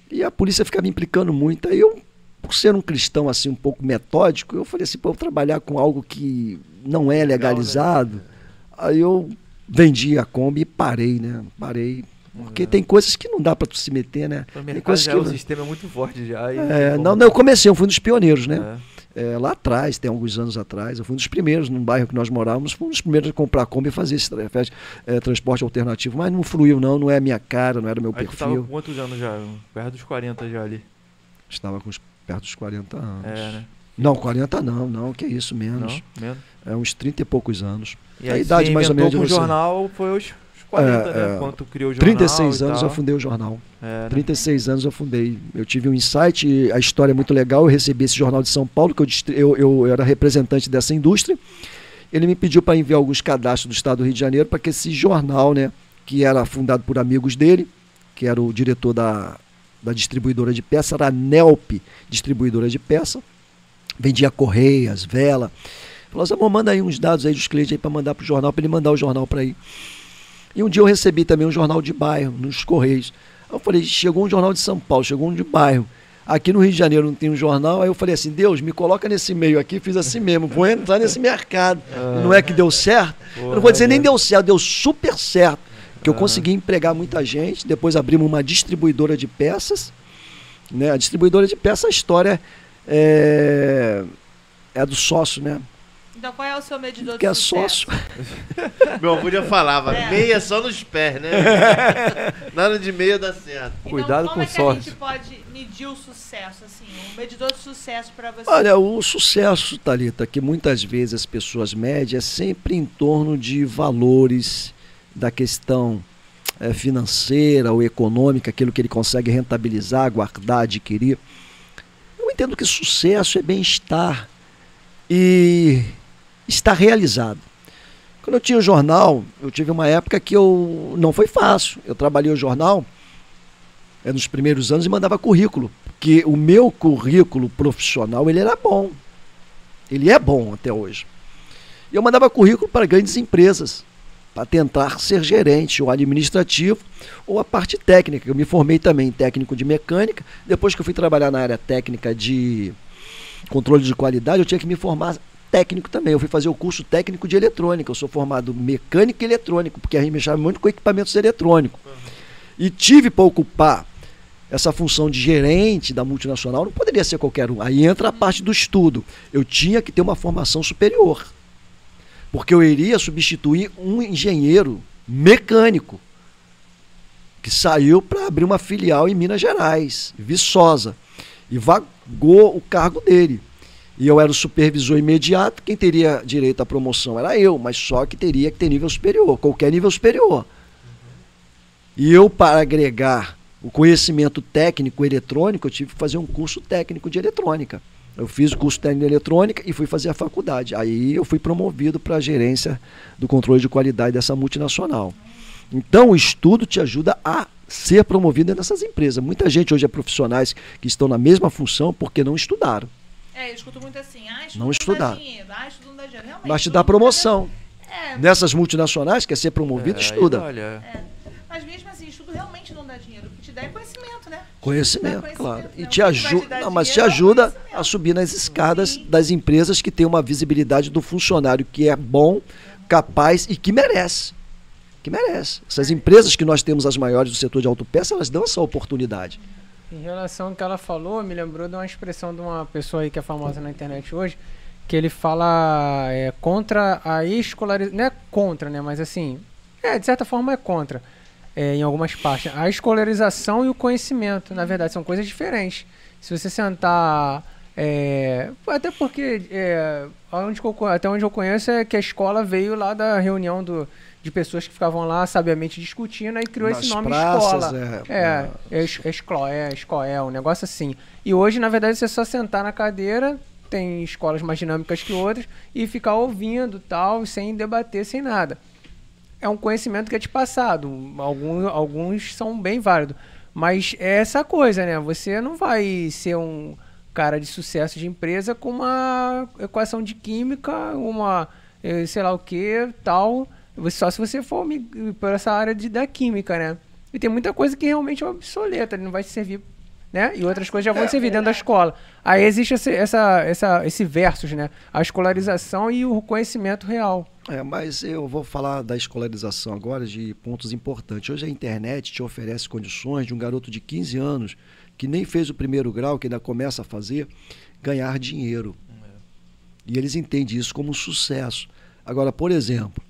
e a polícia ficava implicando muito. Aí eu, por ser um cristão assim um pouco metódico, eu falei assim, pô, eu vou trabalhar com algo que não é legalizado. Legal, né? Aí eu vendi a Kombi e parei, né? Porque tem coisas que não dá para tu se meter, né? Tem coisas que o sistema é muito forte já. Eu comecei, eu fui um dos pioneiros, né? Lá atrás, tem alguns anos atrás, eu fui um dos primeiros, num bairro que nós morávamos, fui um dos primeiros a comprar a Kombi e fazer esse transporte alternativo, mas não fluiu não é a minha cara, não era o meu perfil. Você estava com quantos anos já? Perto dos 40 já ali? Estava perto dos 40 anos. Né? Não, 40 não, que isso, menos. Não, menos? Uns 30 e poucos anos. E a idade mais ou menos de você. O jornal foi os 40, né? Quando tu criou o jornal 36 anos eu fundei o jornal. 36 anos eu fundei. Eu tive um insight, a história é muito legal. Eu recebi esse jornal de São Paulo, que eu era representante dessa indústria. Ele me pediu para enviar alguns cadastros do estado do Rio de Janeiro para que esse jornal, né, que era fundado por amigos dele, que era o diretor da distribuidora de peça, era a Nelp, distribuidora de peça, vendia correias, vela. Falou assim, manda aí uns dados aí dos clientes para mandar para o jornal, para ele mandar o jornal para aí. E um dia eu recebi também um jornal de bairro, nos Correios. Eu falei, chegou um jornal de São Paulo, chegou um de bairro. Aqui no Rio de Janeiro não tem um jornal. Aí eu falei assim, Deus, me coloca nesse meio aqui, fiz assim mesmo, vou entrar nesse mercado. Não é que deu certo? Eu não vou dizer nem deu certo, deu super certo. Que eu consegui empregar muita gente, depois abrimos uma distribuidora de peças. Né? A distribuidora de peças, a história é do sócio, né? Então qual é o seu medidor de sucesso? Que é sócio. Meu avô já falava, meia só nos pés, né? Nada de meia dá certo. Então, cuidado com sócio. Como é que a gente pode medir o sucesso, assim, um medidor de sucesso para você? Olha, o sucesso, Thalita, que muitas vezes as pessoas medem é sempre em torno de valores da questão financeira ou econômica, aquilo que ele consegue rentabilizar, guardar, adquirir. Eu entendo que sucesso é bem-estar e estar realizado. Quando eu tinha o jornal, eu tive uma época que não foi fácil. Eu trabalhei o jornal nos primeiros anos e mandava currículo, porque o meu currículo profissional ele era bom. Ele é bom até hoje. E eu mandava currículo para grandes empresas, para tentar ser gerente ou administrativo ou a parte técnica. Eu me formei também em técnico de mecânica. Depois que eu fui trabalhar na área técnica de controle de qualidade, eu tinha que me formar técnico também. Eu fui fazer o curso técnico de eletrônica. Eu sou formado mecânico e eletrônico, porque a gente mexava muito com equipamentos eletrônicos. E tive para ocupar essa função de gerente da multinacional, não poderia ser qualquer um. Aí entra a parte do estudo. Eu tinha que ter uma formação superior, porque eu iria substituir um engenheiro mecânico que saiu para abrir uma filial em Minas Gerais, Viçosa, e vagou o cargo dele. E eu era o supervisor imediato, quem teria direito à promoção era eu, mas só que teria que ter nível superior, qualquer nível superior. E eu, para agregar o conhecimento técnico eletrônico, eu tive que fazer um curso técnico de eletrônica. Eu fiz o curso técnico de eletrônica e fui fazer a faculdade. Aí eu fui promovido para a gerência do controle de qualidade dessa multinacional. Então o estudo te ajuda a ser promovido nessas empresas. Muita gente hoje é profissionais que estão na mesma função porque não estudaram. Eu escuto muito assim, estudo não estudar. Dinheiro, estudo não dá dinheiro. Realmente, mas te dá promoção. Nessas multinacionais, quer ser promovido, estuda. Mas mesmo assim, estudo realmente não dá dinheiro. O que te dá é conhecimento, né? Conhecimento, claro. E te ajuda, mas te ajuda a subir nas escadas das empresas que têm uma visibilidade do funcionário que é bom, capaz e que merece. Que merece. Essas empresas que nós temos as maiores do setor de autopeça, elas dão essa oportunidade. Em relação ao que ela falou, me lembrou de uma expressão de uma pessoa aí que é famosa na internet hoje, que ele fala contra a escolarização. Não é contra, né? Mas assim, de certa forma é contra. Em algumas partes. A escolarização e o conhecimento, na verdade, são coisas diferentes. Se você sentar... até porque até onde eu conheço é que a escola veio lá da reunião de pessoas que ficavam lá sabiamente discutindo, aí criou Nas esse nome praças, escola. Escoel, um negócio assim. E hoje, na verdade, você é só sentar na cadeira, tem escolas mais dinâmicas que outras, e ficar ouvindo tal, sem debater, sem nada. É um conhecimento que é te passado. Alguns são bem válidos. Mas é essa coisa, né? Você não vai ser um cara de sucesso de empresa com uma equação de química, uma sei lá o que, tal. Só se você for por essa área da química, né? E tem muita coisa que realmente é obsoleta, não vai te servir, né? E outras coisas já vão servir dentro da escola. Aí existe esse versus, né? A escolarização e o conhecimento real. Mas eu vou falar da escolarização agora, de pontos importantes. Hoje a internet te oferece condições de um garoto de 15 anos, que nem fez o primeiro grau, que ainda começa a fazer, ganhar dinheiro. E eles entendem isso como um sucesso. Agora, por exemplo,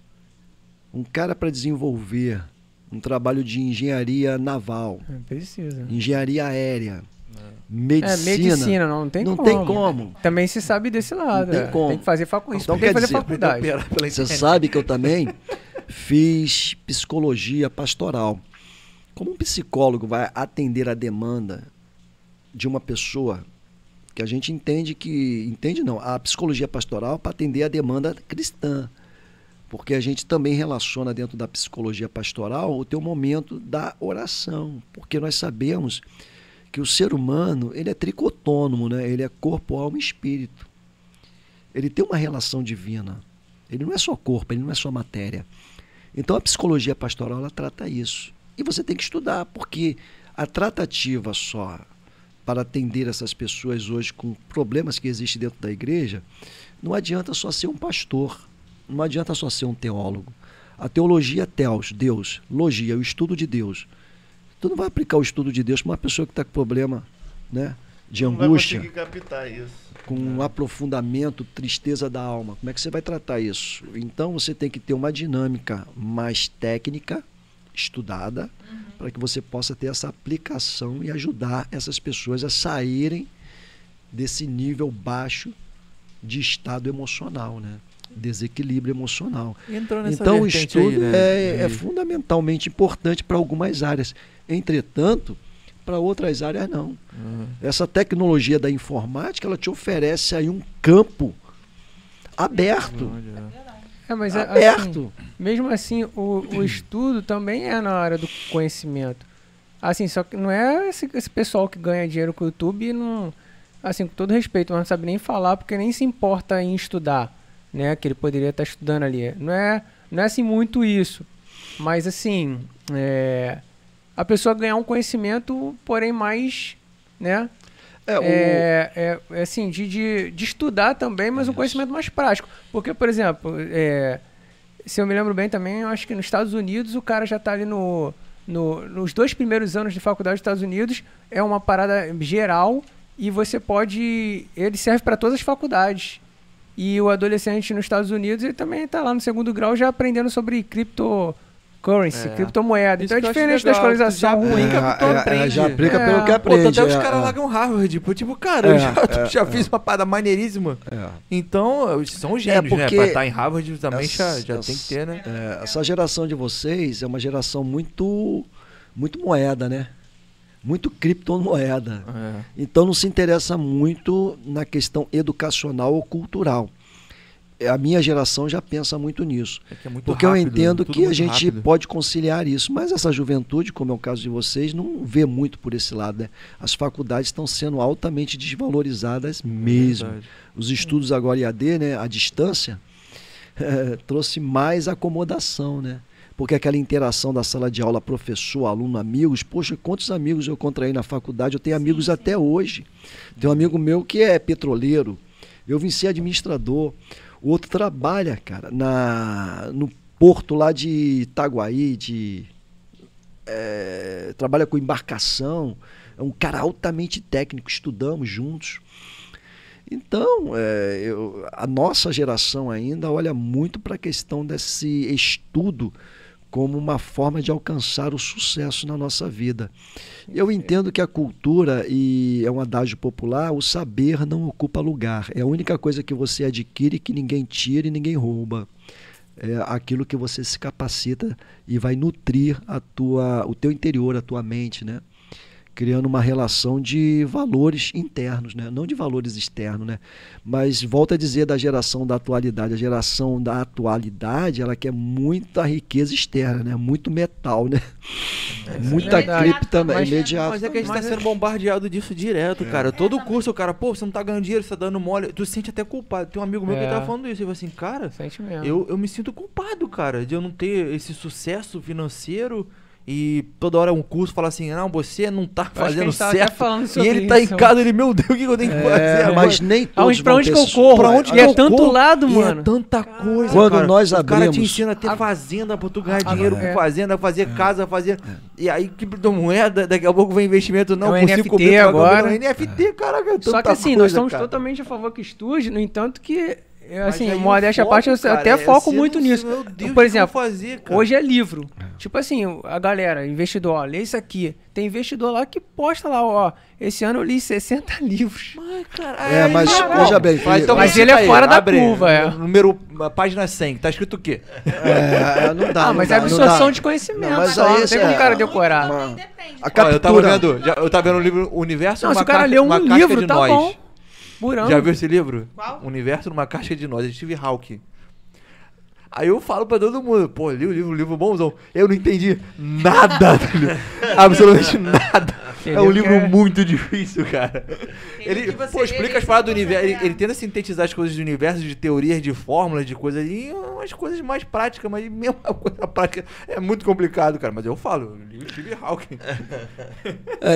um cara para desenvolver um trabalho de engenharia naval, precisa. Engenharia aérea, medicina. Medicina, não tem como. Não tem como. Também se sabe desse lado. Não tem como. Tem que fazer faculdade. Então, tem que quer fazer dizer, faculdade. Você sabe que eu também fiz psicologia pastoral. Como um psicólogo vai atender a demanda de uma pessoa que a gente entende que... Entende não, a psicologia pastoral para atender a demanda cristã. Porque a gente também relaciona dentro da psicologia pastoral o teu momento da oração. Porque nós sabemos que o ser humano, ele é tricotônomo, né? Ele é corpo, alma e espírito. Ele tem uma relação divina. Ele não é só corpo, ele não é só matéria. Então a psicologia pastoral, ela trata isso. E você tem que estudar, porque a tratativa só para atender essas pessoas hoje com problemas que existem dentro da igreja, não adianta só ser um pastor, não adianta só ser um teólogo. A teologia é teos, Deus, logia, o estudo de Deus. Tu não vai aplicar o estudo de Deus para uma pessoa que está com problema, né, de angústia, não vai conseguir captar isso. Com um aprofundamento, tristeza da alma. Como é que você vai tratar isso? Então você tem que ter uma dinâmica mais técnica, estudada, para que você possa ter essa aplicação e ajudar essas pessoas a saírem desse nível baixo de estado emocional, né? Desequilíbrio emocional. Então o estudo aí, né? é fundamentalmente importante para algumas áreas. Entretanto, para outras áreas não. Essa tecnologia da informática, ela te oferece aí um campo aberto. Mas aberto. Assim, mesmo assim, o estudo também é na área do conhecimento. Assim, só que não é esse pessoal que ganha dinheiro com o YouTube e não, assim, com todo respeito, mas não sabe nem falar porque nem se importa em estudar, né? Que ele poderia estar estudando ali. Não é assim muito isso. Mas assim, a pessoa ganhar um conhecimento, porém mais, né? Assim, de estudar também, mas um conhecimento mais prático. Porque, por exemplo, se eu me lembro bem também, eu acho que nos Estados Unidos o cara já está ali nos 2 primeiros anos de faculdade dos Estados Unidos, é uma parada geral e você pode... Ele serve para todas as faculdades. E o adolescente nos Estados Unidos, ele também está lá no 2º grau já aprendendo sobre criptocurrency, criptomoeda. Então é diferente da escolarização ruim que a pessoa aprende. Já aplica pelo que aprende. Até os caras largam Harvard. Tipo, cara, eu já fiz uma parada maneiríssima. Então, são gênios, né? Pra estar em Harvard também já tem que ter, né? Essa geração de vocês é uma geração muito moeda, né? Muito criptomoeda. Então não se interessa muito na questão educacional ou cultural. A minha geração já pensa muito nisso. Porque rápido, eu entendo que a gente rápido. pode conciliar isso. Mas essa juventude, como é o caso de vocês, não vê muito por esse lado, né? As faculdades estão sendo altamente desvalorizadas mesmo. Os estudos agora IAD, né, à distância, trouxe mais acomodação, né? Porque aquela interação da sala de aula, professor, aluno, amigos, poxa, quantos amigos eu contraí na faculdade? Eu tenho amigos até hoje. Tem um amigo meu que é petroleiro, eu vim ser administrador. O outro trabalha, cara, no porto lá de Itaguaí, trabalha com embarcação, é um cara altamente técnico, estudamos juntos. Então, a nossa geração ainda olha muito para a questão desse estudo como uma forma de alcançar o sucesso na nossa vida. Eu entendo que a cultura, e é um adágio popular, o saber não ocupa lugar. É a única coisa que você adquire que ninguém tira e ninguém rouba. aquilo que você se capacita e vai nutrir o teu interior, a tua mente, né? Criando uma relação de valores internos, né? Não de valores externos, né? Mas volto a dizer da geração da atualidade. A geração da atualidade, ela quer muita riqueza externa, né? Muito metal, né? Muita cripta imediata. Mas é que a gente tá sendo bombardeado disso direto, cara. Todo curso, o cara, pô, você não tá ganhando dinheiro, você tá dando mole. Tu se sente até culpado. Tem um amigo meu que tava falando isso. Ele falou assim, cara, Sente mesmo. eu me sinto culpado, cara, de eu não ter esse sucesso financeiro. E toda hora um curso fala assim, não, você não tá fazendo certo. E ele tá em casa, ele, meu Deus, o que eu tenho que fazer? Mas nem todos pra onde vão que ter eu corro? Pra onde E que é eu tanto corro? lado, E mano. é tanta coisa, Quando cara. nós O cara te abrimos- ensina a ter fazenda pra tu ganhar dinheiro com fazenda, fazer casa, fazer... E aí, criptomoeda, daqui a pouco vem investimento, não, É o consigo NFT agora. Não, NFT, caraca, é tanta Só que assim, coisa, nós estamos cara. totalmente a favor que estude, no entanto que, Mas assim, aí o modéstia à foco, parte, eu cara, até é foco você muito não- nisso. meu Deus, o que Por eu exemplo, vou fazer, cara? hoje é livro. Tipo assim, a galera, investidor, ó, lê isso aqui. Tem investidor lá que posta lá, ó, esse ano eu li 60 livros. Mas, cara, mas caralho. veja bem, Vai, então mas cita ele é aí, fora da abre, curva, é. A página 100, tá escrito o quê? Não dá, Mas não é dá, absorção não dá. de conhecimento Não, mas só, aí não tem como o cara decorar. Também depende. A Ó, captura... eu tava vendo o livro Universo Não, se numa o cara Casca- leu uma um Casca livro, de tá Nós. bom. Por ano. Já viu esse livro? Qual? Universo numa Casca de Nós, Steve Hawking. Aí eu falo pra todo mundo, pô, li o livro bonzão. Eu não entendi nada, filho. Absolutamente nada. É um livro muito difícil, cara. Ele, que você pô, explica lê, as paradas do você universo. consegue Ele tenta sintetizar as coisas do universo, de teorias, de fórmulas, de coisas, e umas coisas mais práticas, mas mesmo a coisa prática é muito complicado, cara. Mas eu falo, eu li o Steve Hawking.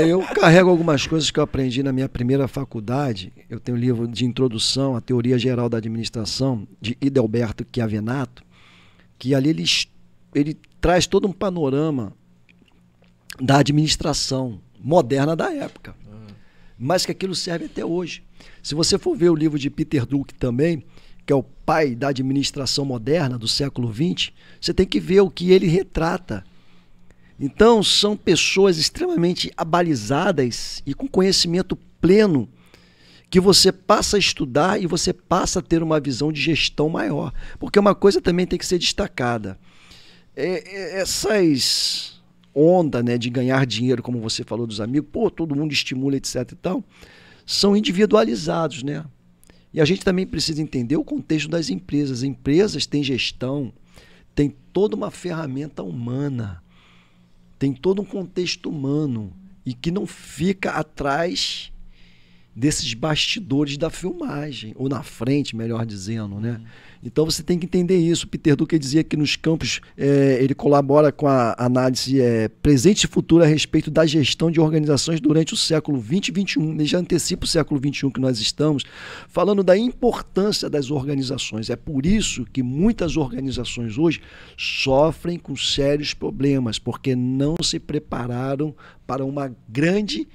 Eu carrego algumas coisas que eu aprendi na minha primeira faculdade. Eu tenho um livro de introdução à teoria geral da administração, de Idalberto Chiavenato, que ali ele traz todo um panorama da administração moderna da época, mas que aquilo serve até hoje. Se você for ver o livro de Peter Drucker também, que é o pai da administração moderna do século XX, você tem que ver o que ele retrata. Então, são pessoas extremamente abalizadas e com conhecimento pleno que você passa a estudar e você passa a ter uma visão de gestão maior. Porque uma coisa também tem que ser destacada. Essas ondas, né, de ganhar dinheiro, como você falou dos amigos, pô, todo mundo estimula, etc e tal, são individualizados, né? E a gente também precisa entender o contexto das empresas. As empresas têm gestão, tem toda uma ferramenta humana, tem todo um contexto humano e que não fica atrás desses bastidores da filmagem, ou na frente, melhor dizendo, né? Então você tem que entender isso. Peter Drucker dizia que nos campos ele colabora com a análise presente e futura a respeito da gestão de organizações durante o século XX e XXI. Ele já antecipa o século XXI que nós estamos, falando da importância das organizações. É por isso que muitas organizações hoje sofrem com sérios problemas, porque não se prepararam para uma grande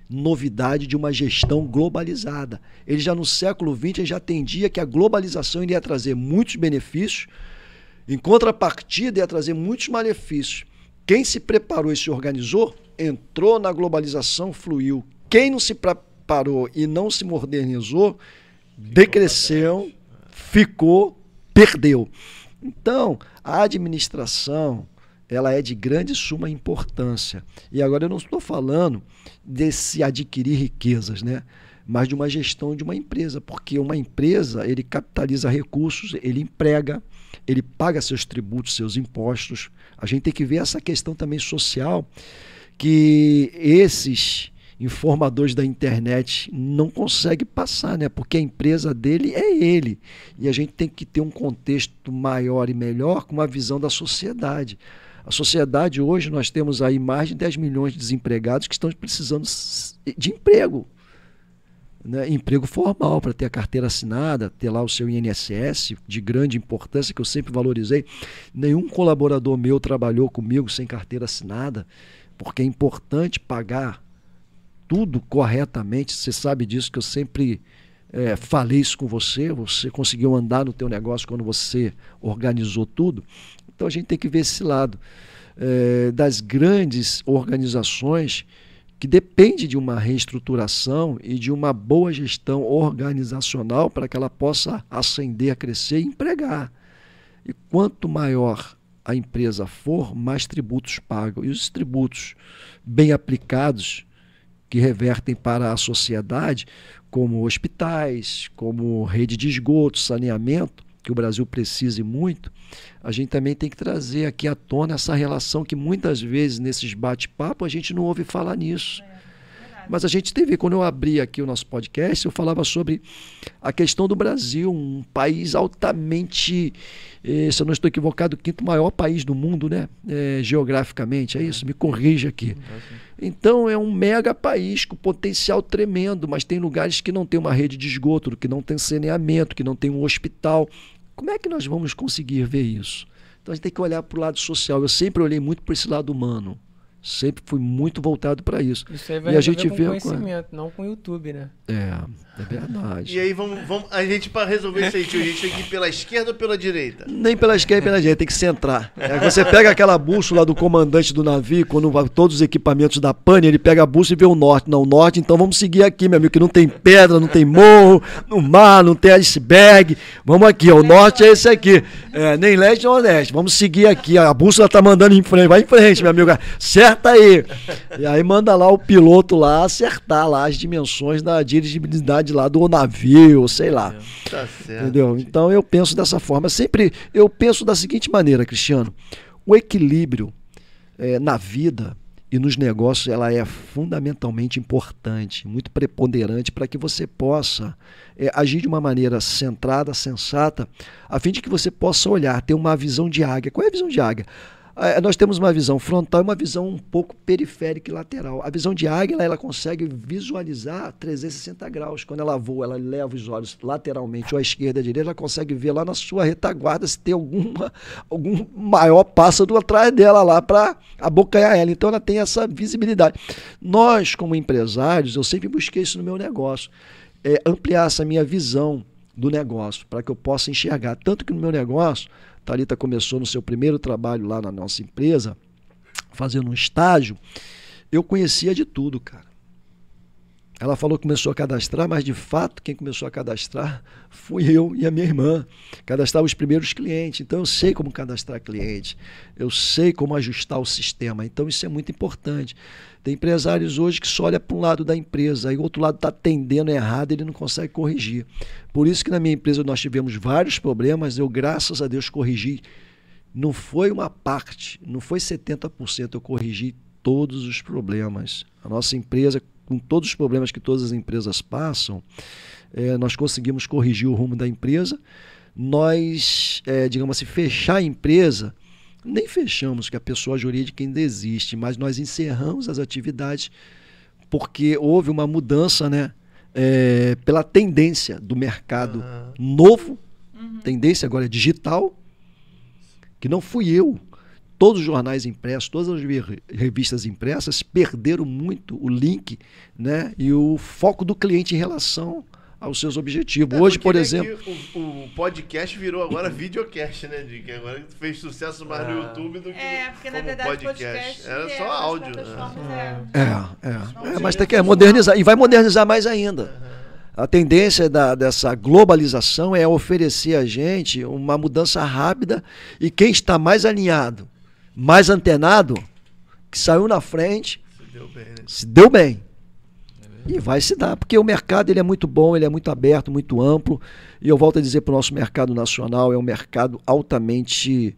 novidade de uma gestão globalizada. Ele já no século XX já entendia que a globalização iria trazer muitos benefícios, em contrapartida ia trazer muitos malefícios. Quem se preparou e se organizou, entrou na globalização, fluiu. Quem não se preparou e não se modernizou, decresceu, ficou, perdeu. Então, a administração, ela é de grande suma importância. E agora eu não estou falando desse adquirir riquezas, né? Mas de uma gestão de uma empresa, porque uma empresa, ele capitaliza recursos, ele emprega, ele paga seus tributos, seus impostos. A gente tem que ver essa questão também social, que esses informadores da internet não conseguem passar, né? Porque a empresa dele é ele. E a gente tem que ter um contexto maior e melhor com uma visão da sociedade. A sociedade hoje, nós temos aí mais de 10 milhões de desempregados que estão precisando de emprego. Né? Emprego formal, para ter a carteira assinada, ter lá o seu INSS, de grande importância, que eu sempre valorizei. Nenhum colaborador meu trabalhou comigo sem carteira assinada, porque é importante pagar tudo corretamente. Você sabe disso, que eu sempre falei isso com você. Você conseguiu andar no teu negócio quando você organizou tudo. Então a gente tem que ver esse lado das grandes organizações que depende de uma reestruturação e de uma boa gestão organizacional para que ela possa ascender, a crescer e empregar. E quanto maior a empresa for, mais tributos pagam. E os tributos bem aplicados, que revertem para a sociedade, como hospitais, como rede de esgoto, saneamento, que o Brasil precise muito, a gente também tem que trazer aqui à tona essa relação que muitas vezes nesses bate-papo a gente não ouve falar nisso. Mas a gente teve, quando eu abri aqui o nosso podcast, eu falava sobre a questão do Brasil, um país altamente, se eu não estou equivocado, o quinto maior país do mundo, né? Geograficamente, é isso? Me corrija aqui. Então é um mega país com potencial tremendo, mas tem lugares que não tem uma rede de esgoto, que não tem saneamento, que não tem um hospital. Como é que nós vamos conseguir ver isso? Então a gente tem que olhar para o lado social. Eu sempre olhei muito para esse lado humano. Sempre fui muito voltado para isso. Isso aí vai e a resolver gente com vê conhecimento, não com o YouTube, né? É verdade. E aí, a gente, para resolver isso aí, tio, a gente tem que ir pela esquerda ou pela direita? Nem pela esquerda nem pela direita, tem que centrar. Você pega aquela bússola do comandante do navio, quando vai todos os equipamentos da pane, ele pega a bússola e vê o norte. Não, o norte, então vamos seguir aqui, meu amigo, que não tem pedra, não tem morro, no mar, não tem iceberg. Vamos aqui, ó, o norte é esse aqui. Nem leste nem oeste. Vamos seguir aqui. A bússola tá mandando em frente. Vai em frente, meu amigo. Acerta aí. E aí manda lá o piloto lá acertar lá as dimensões da dirigibilidade lá do navio, sei lá. Tá certo. Entendeu? Então eu penso dessa forma. Sempre eu penso da seguinte maneira, Cristiano. O equilíbrio na vida e nos negócios, ela é fundamentalmente importante, muito preponderante para que você possa agir de uma maneira centrada, sensata, a fim de que você possa olhar, ter uma visão de águia. Qual é a visão de águia? Nós temos uma visão frontal e uma visão um pouco periférica e lateral. A visão de águia, ela consegue visualizar 360 graus. Quando ela voa, ela leva os olhos lateralmente, ou à esquerda ou à direita, ela consegue ver lá na sua retaguarda se tem algum maior pássaro atrás dela lá para abocanhar ela. Então ela tem essa visibilidade. Nós, como empresários, eu sempre busquei isso no meu negócio, ampliar essa minha visão do negócio, para que eu possa enxergar. Tanto que no meu negócio, Thalita começou no seu primeiro trabalho lá na nossa empresa, fazendo um estágio, eu conhecia de tudo, cara. Ela falou que começou a cadastrar, mas de fato quem começou a cadastrar fui eu e a minha irmã. Cadastrava os primeiros clientes, então eu sei como cadastrar cliente, eu sei como ajustar o sistema, então isso é muito importante. Tem empresários hoje que só olham para um lado da empresa, aí o outro lado está atendendo errado, ele não consegue corrigir. Por isso que na minha empresa nós tivemos vários problemas, eu graças a Deus corrigi. Não foi uma parte, não foi 70%, eu corrigi todos os problemas. A nossa empresa, com todos os problemas que todas as empresas passam, nós conseguimos corrigir o rumo da empresa. Nós, digamos assim, fechar a empresa, nem fechamos, que a pessoa jurídica ainda existe, mas nós encerramos as atividades porque houve uma mudança, né, pela tendência do mercado novo, tendência agora digital, que não fui eu. Todos os jornais impressos, todas as revistas impressas perderam muito o link, né, e o foco do cliente em relação aos seus objetivos. Hoje, por exemplo... O podcast virou agora videocast, né, que agora fez sucesso mais no YouTube do que porque na verdade podcast era só áudio. Mas tem que modernizar, e vai modernizar mais ainda. A tendência dessa globalização é oferecer a gente uma mudança rápida, e quem está mais alinhado, mais antenado, que saiu na frente, se deu bem. E vai se dar, porque o mercado ele é muito bom, ele é muito aberto, muito amplo, e eu volto a dizer para o nosso mercado nacional, é um mercado altamente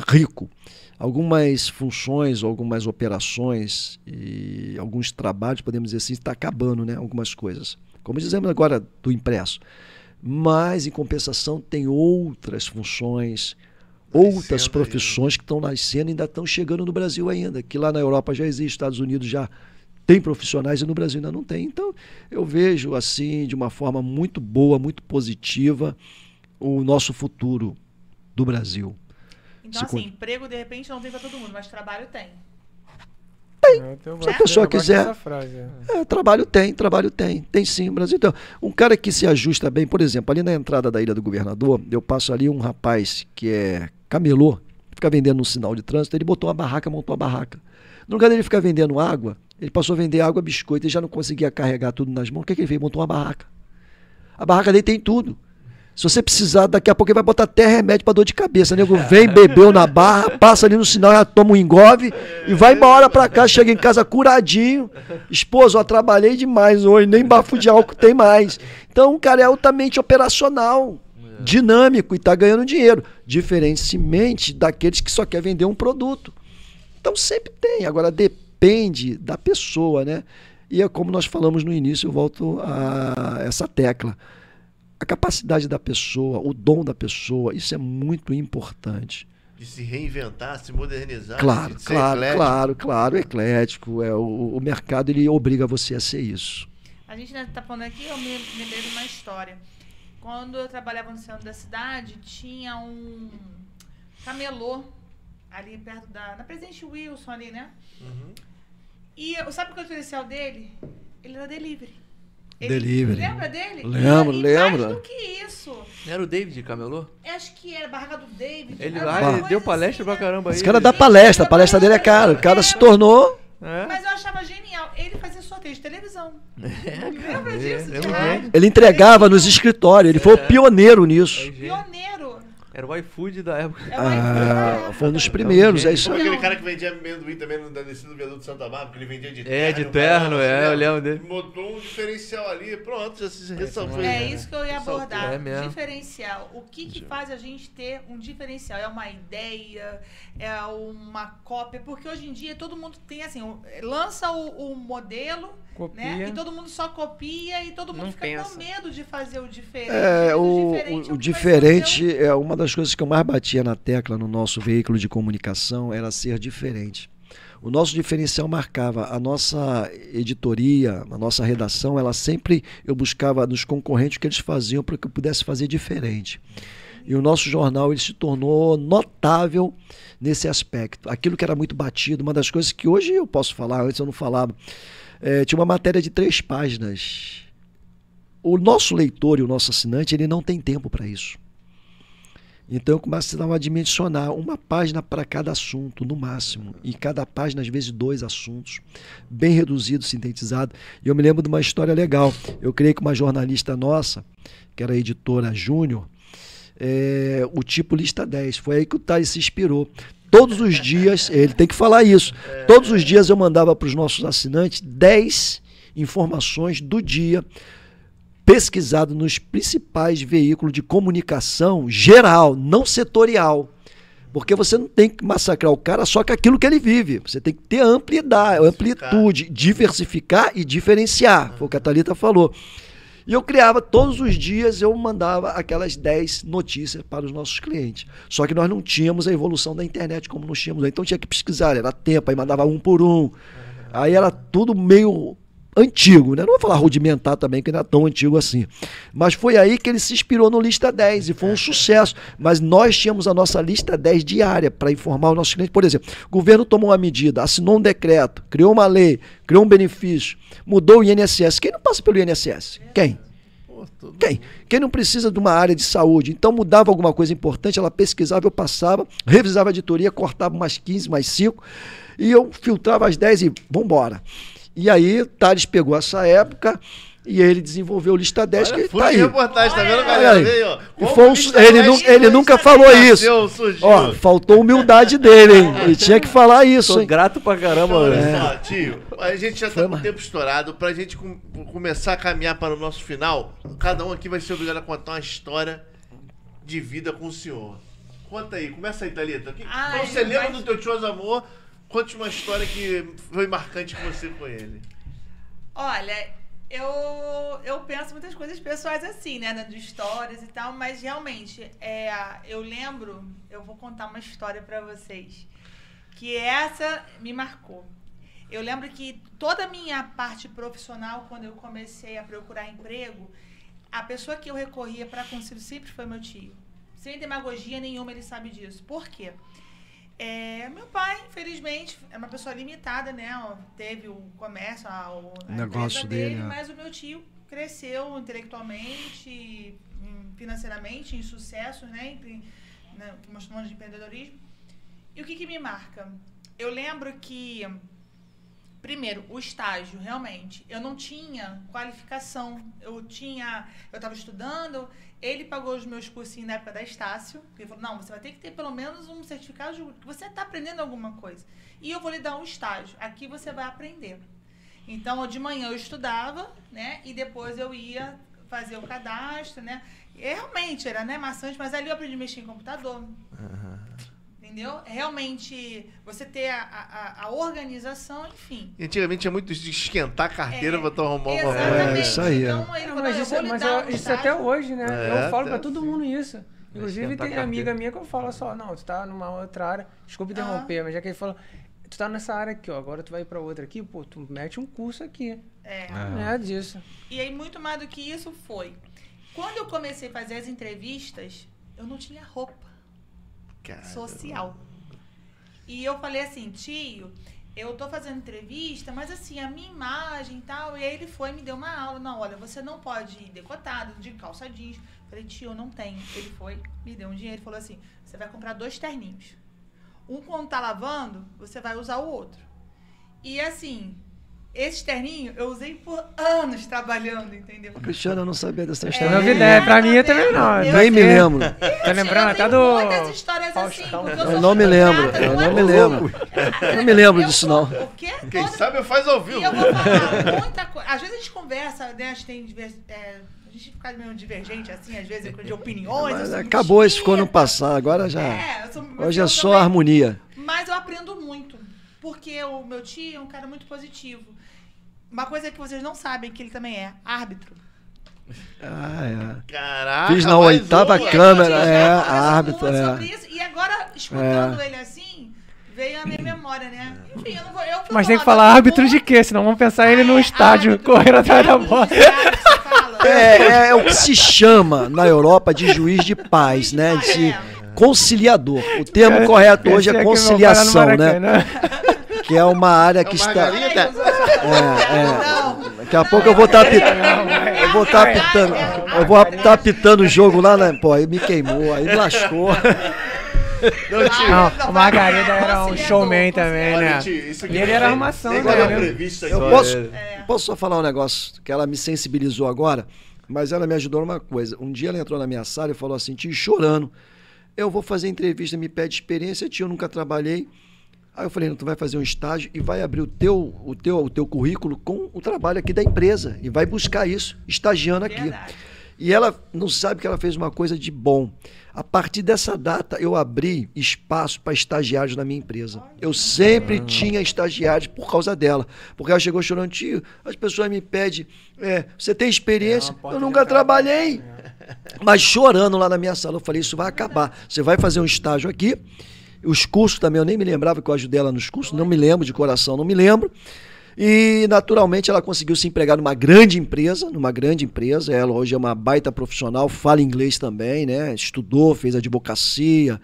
rico. Algumas funções, algumas operações e alguns trabalhos, podemos dizer assim, está acabando, né? Algumas coisas. Como dizemos agora do impresso. Mas, em compensação, tem outras funções, outras profissões que estão nascendo e ainda estão chegando no Brasil ainda, que lá na Europa já existe, Estados Unidos já tem profissionais e no Brasil ainda não tem. Então, eu vejo assim, de uma forma muito boa, muito positiva, o nosso futuro do Brasil. Então, assim, emprego de repente não tem para todo mundo, mas trabalho tem. Se a pessoa quiser, trabalho tem sim, o Brasil tem. Um cara que se ajusta bem, por exemplo, ali na entrada da Ilha do Governador, eu passo ali um rapaz que é camelô, fica vendendo no sinal de trânsito, ele botou uma barraca, montou uma barraca. No lugar dele ficar vendendo água, ele passou a vender água, biscoito, ele já não conseguia carregar tudo nas mãos. O que ele fez? Montou uma barraca. A barraca dele tem tudo. Se você precisar, daqui a pouco ele vai botar até remédio para dor de cabeça. O nego vem, bebeu na barra, passa ali no sinal, já toma um engove e vai embora para casa, chega em casa curadinho. Esposo, ó, trabalhei demais hoje, nem bafo de álcool tem mais. Então o cara é altamente operacional, dinâmico e está ganhando dinheiro. Diferentemente daqueles que só quer vender um produto. Então sempre tem, agora depende da pessoa, né? E é como nós falamos no início, eu volto a essa tecla. A capacidade da pessoa, o dom da pessoa, isso é muito importante. De se reinventar, se modernizar. Claro, de ser eclético. Eclético. O mercado ele obriga você a ser isso. A gente está falando aqui, eu me lembrei de uma história. Quando eu trabalhava no centro da cidade, tinha um camelô ali perto na Presidente Wilson ali, né? Uhum. E sabe qual é o diferencial dele? Ele era delivery. Delivery. Lembra dele? Lembro. Mais do que isso. Não era o David Camelô? Acho que era a barraca do David. Ele Era lá, uma ele coisa deu palestra assim, pra caramba aí. Esse cara dá palestra, a palestra dele é cara. O cara se tornou... É? Mas eu achava genial. Ele fazia sorteio de televisão. Lembra É, disso? lembro Thiago? bem. Ele entregava nos escritórios, ele foi o pioneiro nisso. Pioneiro. Era o iFood da época. É uma Foi um dos primeiros, é isso Como aí. aquele cara que vendia amendoim também na descida do viaduto de Santa Bárbara, que ele vendia de terno. É, de terno, eu lembro dele. Botou um diferencial ali, pronto, já se ressaltou. É isso que eu ia Ressaltou. abordar. É mesmo. Diferencial. O que faz a gente ter um diferencial? É uma ideia? É uma cópia? Porque hoje em dia todo mundo tem assim, lança o modelo, Copia. né? E todo mundo só copia e todo mundo Não fica pensa. com medo de fazer o diferente. O diferente é uma das coisas que eu mais batia na tecla no nosso veículo de comunicação, era ser diferente. O nosso diferencial marcava a nossa editoria, a nossa redação, ela sempre, eu buscava nos concorrentes o que eles faziam para que eu pudesse fazer diferente. E o nosso jornal ele se tornou notável nesse aspecto. Aquilo que era muito batido, uma das coisas que hoje eu posso falar, antes eu não falava, tinha uma matéria de 3 páginas. O nosso leitor e o nosso assinante, ele não tem tempo para isso. Então eu começava a dimensionar uma página para cada assunto, no máximo. E cada página, às vezes, 2 assuntos. Bem reduzido, sintetizado. E eu me lembro de uma história legal. Eu creio que uma jornalista nossa, que era a editora Júnior, o tipo lista 10. Foi aí que o Thales se inspirou. Todos os dias, ele tem que falar isso, todos os dias eu mandava para os nossos assinantes 10 informações do dia, pesquisado nos principais veículos de comunicação geral, não setorial. Porque você não tem que massacrar o cara só com aquilo que ele vive. Você tem que ter amplitude, diversificar e diferenciar. Foi o que a Thalita falou. E eu criava, todos os dias eu mandava aquelas 10 notícias para os nossos clientes. Só que nós não tínhamos a evolução da internet como nós tínhamos. Então tinha que pesquisar, era tempo, aí mandava um por um. Aí era tudo meio antigo, né? Não vou falar rudimentar também, que não é tão antigo assim. Mas foi aí que ele se inspirou no Lista 10 e foi um sucesso. Mas nós tínhamos a nossa Lista 10 diária para informar os nossos clientes. Por exemplo, o governo tomou uma medida, assinou um decreto, criou uma lei, criou um benefício, mudou o INSS. Quem não passa pelo INSS? Quem? Quem não precisa de uma área de saúde? Então mudava alguma coisa importante, ela pesquisava, eu passava, revisava a editoria, cortava umas 15, mais 5, e eu filtrava as 10 e vambora. E aí, Thales pegou essa época e ele desenvolveu o Lista 10, Olha, que tá aí. Reportagem, tá vendo, Olha galera? aí. Aí, ó. E foi ele nunca falou isso. Surgiu. Ó, faltou humildade dele, hein? Ele tinha que falar isso, Sou hein? grato pra caramba. Olha né? só, tio, a gente já tá com o tempo estourado. Pra gente começar a caminhar para o nosso final, cada um aqui vai ser obrigado a contar uma história de vida com o senhor. Conta aí, começa aí, Thalita. Então, você lembra do teu tio Amor? Conte uma história que foi marcante com você com ele. Olha, eu penso muitas coisas pessoais assim, né? De histórias e tal, mas realmente, eu lembro, eu vou contar uma história pra vocês, que essa me marcou. Eu lembro que toda a minha parte profissional, quando eu comecei a procurar emprego, a pessoa que eu recorria para conselho sempre foi meu tio. Sem demagogia nenhuma, ele sabe disso. Por quê? Meu pai, infelizmente, é uma pessoa limitada, né? Teve o comércio, o negócio dele, mas o meu tio cresceu intelectualmente, financeiramente, em sucesso, né? Que nós chamamos de empreendedorismo. E o que me marca? Eu lembro que Primeiro, o estágio, realmente. Eu não tinha qualificação. Eu estava estudando, ele pagou os meus cursinhos na época da Estácio. Ele falou, não, você vai ter que ter pelo menos um certificado de que você está aprendendo alguma coisa. E eu vou lhe dar um estágio. Aqui você vai aprender. Então, de manhã eu estudava, né? E depois eu ia fazer o cadastro, né? E realmente era, né, maçante, mas ali eu aprendi a mexer em computador. Entendeu? Realmente, você ter a organização, enfim. E antigamente tinha muito isso de esquentar a carteira pra tu arrumar uma Exatamente. isso aí, Então, ele falou, Mas eu isso, vou lhe mas dar um isso estágio. até hoje, né? É, Eu falo até pra todo mundo isso. Inclusive, esquentar tem a amiga carteira. minha que eu falo só, não, tu tá numa outra área, desculpa interromper, mas já que ele falou, tu tá nessa área aqui, ó, agora tu vai pra outra aqui, pô, tu mete um curso aqui. Não é disso. E aí, muito mais do que isso foi. Quando eu comecei a fazer as entrevistas, eu não tinha roupa social. E eu falei assim, tio, eu tô fazendo entrevista, mas assim, a minha imagem e tal. E aí ele foi e me deu uma aula. Não, olha, você não pode ir decotado, de calça jeans. Falei, tio, eu não tenho. Ele foi, me deu um dinheiro e falou assim, você vai comprar 2 terninhos. Um quando tá lavando, você vai usar o outro. E assim, esse terninho eu usei por anos trabalhando, entendeu? Cristiano, eu não sabia dessa É história. novidade, pra mim também não. Eu Nem me lembro. Tá lembrando eu até tenho do muitas histórias assim, Faustão, porque né? eu sou Eu não me lembro, chata, eu é não me louco. lembro. Eu não me lembro disso, não. O quê? Quem Toda- sabe faz ao vivo. E eu vou falar muita coisa. Às vezes a gente conversa, né? A gente tem a gente fica meio divergente, assim, às vezes, de opiniões. Mas eu sou muito acabou, isso ficou no esquisita. passado, agora já. Hoje é só também. harmonia. Mas eu aprendo muito. Porque o meu tio é um cara muito positivo. Uma coisa que vocês não sabem, que ele também é árbitro. Ah, Caraca, Fiz na mais 8ª uma. E a câmera, gente é, já conversa árbitro, muito é. sobre isso. E agora, escutando ele assim, veio a minha memória, né? Enfim, eu não vou... Mas tem que falar árbitro de quê? Senão vão pensar ele no estádio, correndo atrás da bola. É o que se chama na Europa de juiz de paz, né? De conciliador. O termo correto hoje é conciliação, né? Que é uma área que está. Margarida? Daqui a pouco eu vou estar apitando. Eu vou estar apitando o jogo lá, né? Pô, aí me queimou, aí me lascou. Não, tio. Não, o Margarida era um showman também, Olha, né? tio, isso aqui E ele era arrumação, nem né? tava previsto aqui. Eu posso só falar um negócio que ela me sensibilizou agora, mas ela me ajudou numa coisa. Um dia ela entrou na minha sala e falou assim, tio, chorando, eu vou fazer entrevista, me pede experiência, tio, eu nunca trabalhei. Aí eu falei, não, tu vai fazer um estágio e vai abrir o teu currículo com o trabalho aqui da empresa e vai buscar isso, estagiando aqui. Verdade. E ela não sabe que ela fez uma coisa de bom. A partir dessa data, eu abri espaço para estagiários na minha empresa. Eu sempre tinha estagiários por causa dela. Porque ela chegou chorando, tio, as pessoas me pedem, você tem experiência? Eu nunca trabalhei. Mas chorando lá na minha sala, eu falei, isso vai acabar. Você vai fazer um estágio aqui. Os cursos também, eu nem me lembrava que eu ajudei ela nos cursos, não me lembro de coração, não me lembro. E, naturalmente, ela conseguiu se empregar numa grande empresa. Ela hoje é uma baita profissional, fala inglês também, né? Estudou, fez advocacia.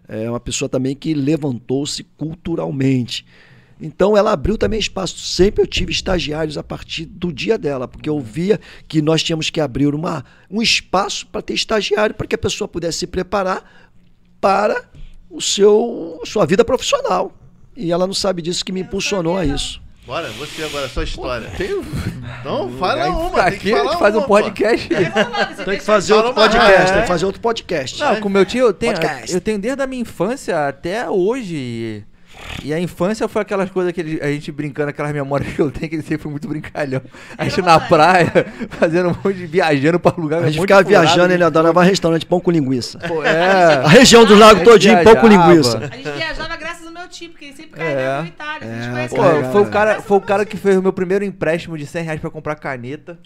É uma pessoa também que levantou-se culturalmente. Então, ela abriu também espaço. Sempre eu tive estagiários a partir do dia dela, porque eu via que nós tínhamos que abrir um espaço para ter estagiário, para que a pessoa pudesse se preparar para sua vida profissional. E ela não sabe disso, que me impulsionou a isso. Bora, você agora, a sua história. Tem... Então, fala Aí uma, fica tem aqui, que a falar gente faz um uma, podcast. Tem que fazer outro podcast, tem que fazer outro podcast. Não, com meu tio, eu tenho Podcast. desde a minha infância até hoje. E a infância foi aquelas coisas que a gente brincando, aquelas memórias que eu tenho, que ele sempre foi muito brincalhão. A gente na praia, fazendo um monte de viajando pra lugar. A gente ficava viajando, ele adorava restaurante pão com linguiça. Pô, A região do lago todinho, pão com linguiça. A gente viajava graças ao meu tio, porque ele sempre carregava no Itália. A gente conhece Pô, cara. foi o cara que fez o meu primeiro empréstimo de R$100 pra comprar caneta.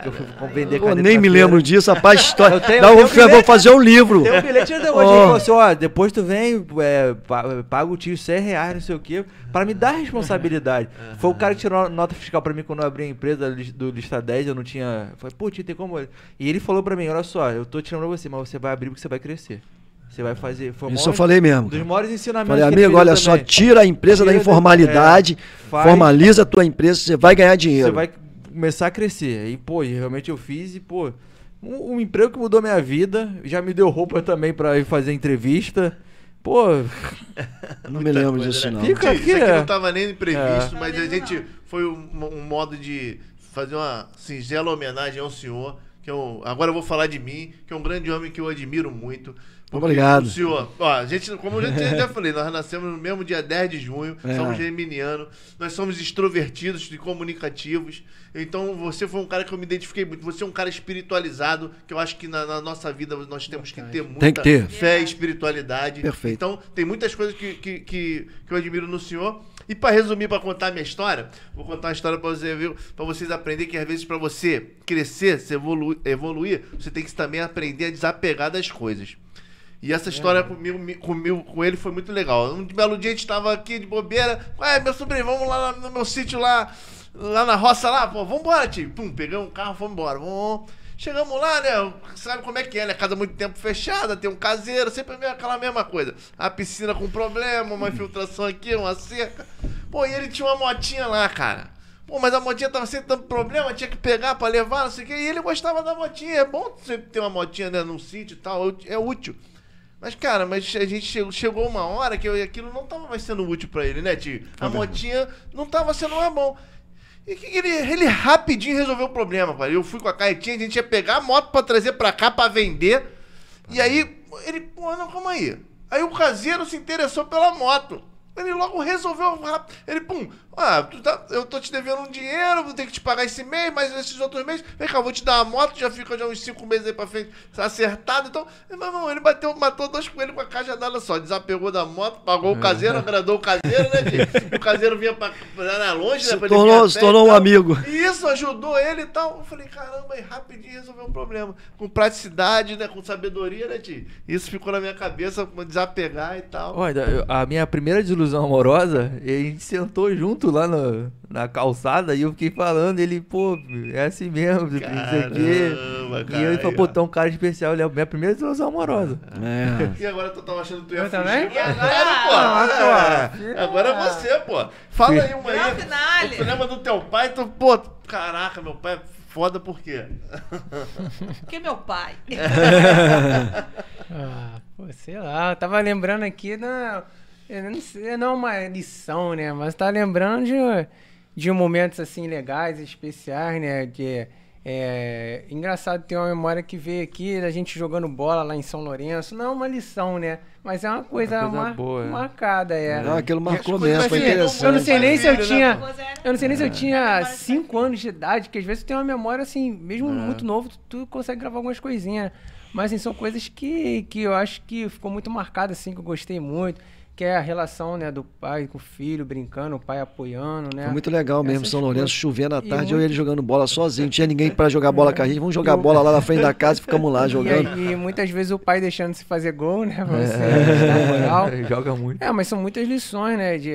Que eu fui vender Pô, caneta nem na me feira. lembro disso, rapaz, história. Eu tenho Vou bilhete. fazer um livro. Tem um bilhete até hoje. Ele falou assim, ó, depois tu vem, paga o tio R$100, não sei o quê, pra me dar responsabilidade. Foi o cara que tirou nota fiscal pra mim quando eu abri a empresa do Lista 10, eu não tinha... Falei, pô, tio, tem como... E ele falou pra mim, olha só, eu tô tirando pra você, mas você vai abrir porque você vai crescer. Você vai fazer... Foi Isso eu falei mesmo. Um dos maiores ensinamentos Falei, que ele amigo, me deu olha só, também. tira a empresa da Tira informalidade, faz- formaliza a tua empresa, você vai ganhar dinheiro. Você vai começar a crescer. E, pô, realmente eu fiz e, pô, um emprego que mudou minha vida. Já me deu roupa também pra ir fazer entrevista. Pô, Não me lembro disso, não. Fica Isso aqui, aqui né? não tava nem previsto, mas a Não, gente não. foi um modo de fazer uma singela homenagem ao senhor, que agora eu vou falar de mim, que é um grande homem que eu admiro muito. Porque Obrigado. O senhor, ó, a gente, como eu já falei, nós nascemos no mesmo dia 10 de junho, somos geminianos, nós somos extrovertidos e comunicativos. Então você foi um cara que eu me identifiquei muito. Você é um cara espiritualizado, que eu acho que na nossa vida nós temos que ter muita Tem que ter. fé e espiritualidade. Perfeito. Então tem muitas coisas que eu admiro no senhor. E para resumir, para contar a minha história, vou contar uma história para você, viu? Para vocês aprenderem que às vezes para você crescer, se evoluir, você tem que também aprender a desapegar das coisas. E essa história com ele foi muito legal. Um belo dia a gente estava aqui de bobeira. Ué, meu sobrinho, vamos lá no meu sítio lá na roça lá. Pô, vambora, tio. Pum, pegamos um carro, fomos embora. Chegamos lá, né? Sabe como é que é, né? Casa muito tempo fechada, tem um caseiro, sempre aquela mesma coisa. A piscina com problema, uma infiltração aqui, uma cerca. Pô, e ele tinha uma motinha lá, cara. Pô, mas a motinha tava sempre dando problema, tinha que pegar pra levar, não sei o quê. E ele gostava da motinha. É bom sempre ter uma motinha, né, num sítio e tal, é útil. Mas, cara, a gente chegou uma hora que aquilo não tava mais sendo útil pra ele, né, tio? A motinha não tava sendo mais bom. E ele rapidinho resolveu o problema, cara. Eu fui com a carretinha, a gente ia pegar a moto pra trazer pra cá pra vender. E aí, ele, pô, não, calma aí. Aí o caseiro se interessou pela moto. Ele logo resolveu rápido. Ele, pum, eu tô te devendo um dinheiro, vou ter que te pagar esse mês, mas esses outros meses, vem cá, eu vou te dar uma moto, já fica já uns 5 meses aí pra frente acertado. Então, meu irmão, ele matou 2 coelhos com a caixa dada só. Desapegou da moto, pagou o caseiro, agradou o caseiro, né, tio? O caseiro vinha pra longe, né? Se tornou um amigo. E isso ajudou ele e tal. Eu falei, caramba, e rapidinho resolveu o problema. Com praticidade, né? Com sabedoria, né, tio? Isso ficou na minha cabeça, desapegar e tal. Olha, a minha primeira desilusão amorosa, a gente sentou junto lá na calçada e eu fiquei falando, ele, pô, é assim mesmo, isso aqui. E ele falou, pô, tá um cara especial, ele é a minha primeira desilusão amorosa. E agora tu tava achando que tu ia Eu fugir. também? E agora? Agora é você, pô. Fala aí uma Grande aí. finale. Tu lembra do teu pai? Tu, pô, caraca, meu pai é foda por quê? Porque meu pai. Pô, sei lá, eu tava lembrando aqui eu não sei, não é uma lição, né? Mas tá lembrando de momentos assim legais, especiais, né? Engraçado ter uma memória que veio aqui da gente jogando bola lá em São Lourenço. Não é uma lição, né? Mas é uma coisa, boa, marcada, Não, aquilo marcou Tipo, mesmo, foi assim, interessante. eu não sei nem se eu Filho, né? tinha. Rosé, Eu não sei nem se eu tinha Memória 5 anos de idade, que às vezes tu tem uma memória assim, mesmo muito novo, tu consegue gravar algumas coisinhas. Mas assim, são coisas que eu acho que ficou muito marcada, assim, que eu gostei muito. Que é a relação, né, do pai com o filho, brincando, o pai apoiando, né? Foi muito legal mesmo, Essas São Lourenço, coisas. chovendo à E tarde, eu e muito- ele jogando bola sozinho, não tinha ninguém pra jogar bola com a gente, vamos jogar bola lá na frente da casa e ficamos lá jogando. E muitas vezes o pai deixando se fazer gol, né? Pra você dar moral. Joga muito. Mas são muitas lições, né? De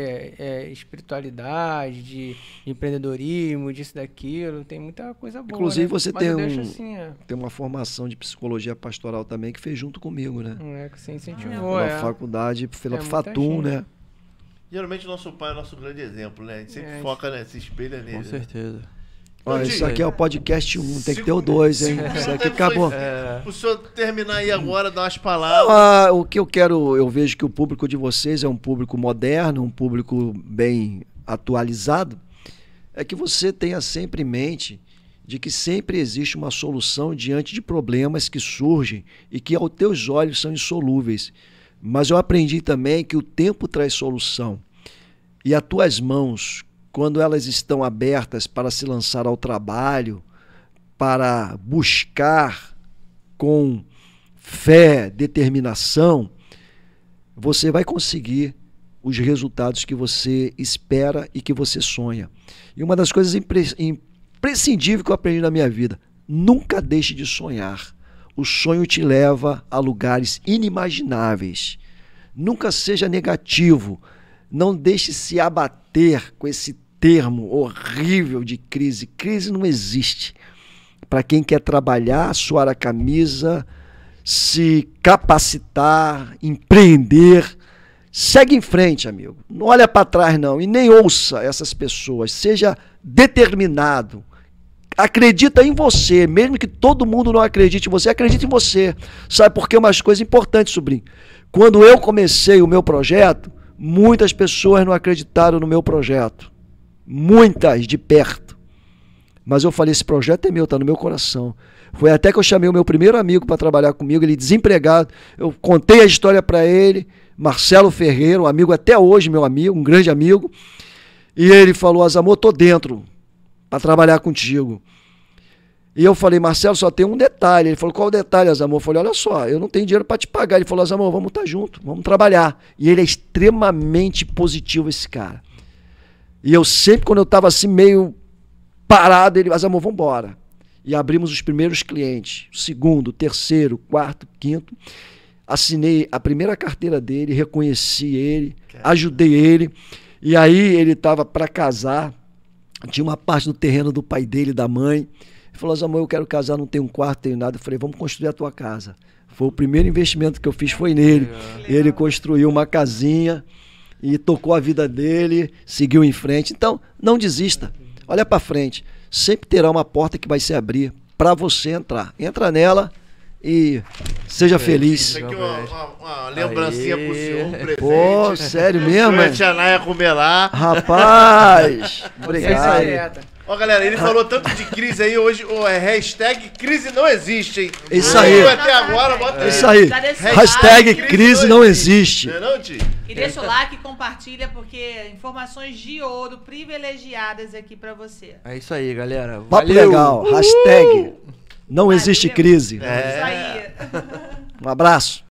espiritualidade, de empreendedorismo, disso, daquilo. Tem muita coisa boa. Inclusive, né? você Mas tem eu deixo assim, tem uma formação de psicologia pastoral também que fez junto comigo, né? que você incentivou, Pela faculdade, pela muita Fatum, gente. né? Geralmente o nosso pai é o nosso grande exemplo, né? A gente sempre É. foca, né? Se espelha nele. Com né? certeza. Olha, Diga. isso aqui é o podcast 1, tem que ter o 2, hein? Isso aqui acabou. O senhor terminar aí agora, dar umas palavras. O que eu quero, eu vejo que o público de vocês é um público moderno, um público bem atualizado, é que você tenha sempre em mente de que sempre existe uma solução diante de problemas que surgem e que aos teus olhos são insolúveis. Mas eu aprendi também que o tempo traz solução. E as tuas mãos, quando elas estão abertas para se lançar ao trabalho, para buscar com fé, determinação, você vai conseguir os resultados que você espera e que você sonha. E uma das coisas imprescindíveis que eu aprendi na minha vida, nunca deixe de sonhar. O sonho te leva a lugares inimagináveis. Nunca seja negativo. Não deixe se abater com esse termo horrível de crise. Crise não existe. Para quem quer trabalhar, suar a camisa, se capacitar, empreender, segue em frente, amigo. Não olha para trás, não. E nem ouça essas pessoas. Seja determinado. acredita em você, mesmo que todo mundo não acredite em você, acredita em você. Sabe por quê? Umas coisas importantes, sobrinho. Quando eu comecei o meu projeto, muitas pessoas não acreditaram no meu projeto. Muitas, de perto. Mas eu falei, esse projeto é meu, está no meu coração. Foi até que eu chamei o meu primeiro amigo para trabalhar comigo, ele desempregado. Eu contei a história para ele, Marcelo Ferreira, um amigo até hoje, meu amigo, um grande amigo. E ele falou, Azamor, tô dentro para trabalhar contigo. E eu falei, Marcelo, só tem um detalhe. Ele falou, qual o detalhe, Azamor? Eu falei, olha só, eu não tenho dinheiro para te pagar. Ele falou, Azamor, vamos estar junto, vamos trabalhar. E ele é extremamente positivo, esse cara. E eu sempre, quando eu estava assim, meio parado, ele, Azamor, vamos embora. E abrimos os primeiros clientes, o segundo, o terceiro, o quarto, o quinto. Assinei a primeira carteira dele, reconheci ele, ajudei ele. E aí ele estava para casar, tinha uma parte do terreno do pai dele, da mãe. Ele falou, Azamor, eu quero casar, não tenho um quarto, tenho nada. Eu falei, vamos construir a tua casa. Foi o primeiro investimento que eu fiz, foi nele. Ele construiu uma casinha e tocou a vida dele, seguiu em frente. Então, não desista, olha para frente. Sempre terá uma porta que vai se abrir para você entrar. Entra nela e seja feliz. Isso aqui é uma lembrancinha pro senhor, um presente. Pô, sério mesmo? A tia Naya comer lá. Rapaz, obrigado. Ó, galera, ele falou tanto de crise aí, hoje o hashtag crise não existe, hein? Isso aí. Até agora, bota Isso aí. Hashtag Crise não existe. Não é não, Ti? E deixa o like, compartilha, porque informações de ouro privilegiadas aqui pra você. É isso aí, galera. Papo Valeu. legal. Hashtag não existe crise. Isso aí. Um abraço.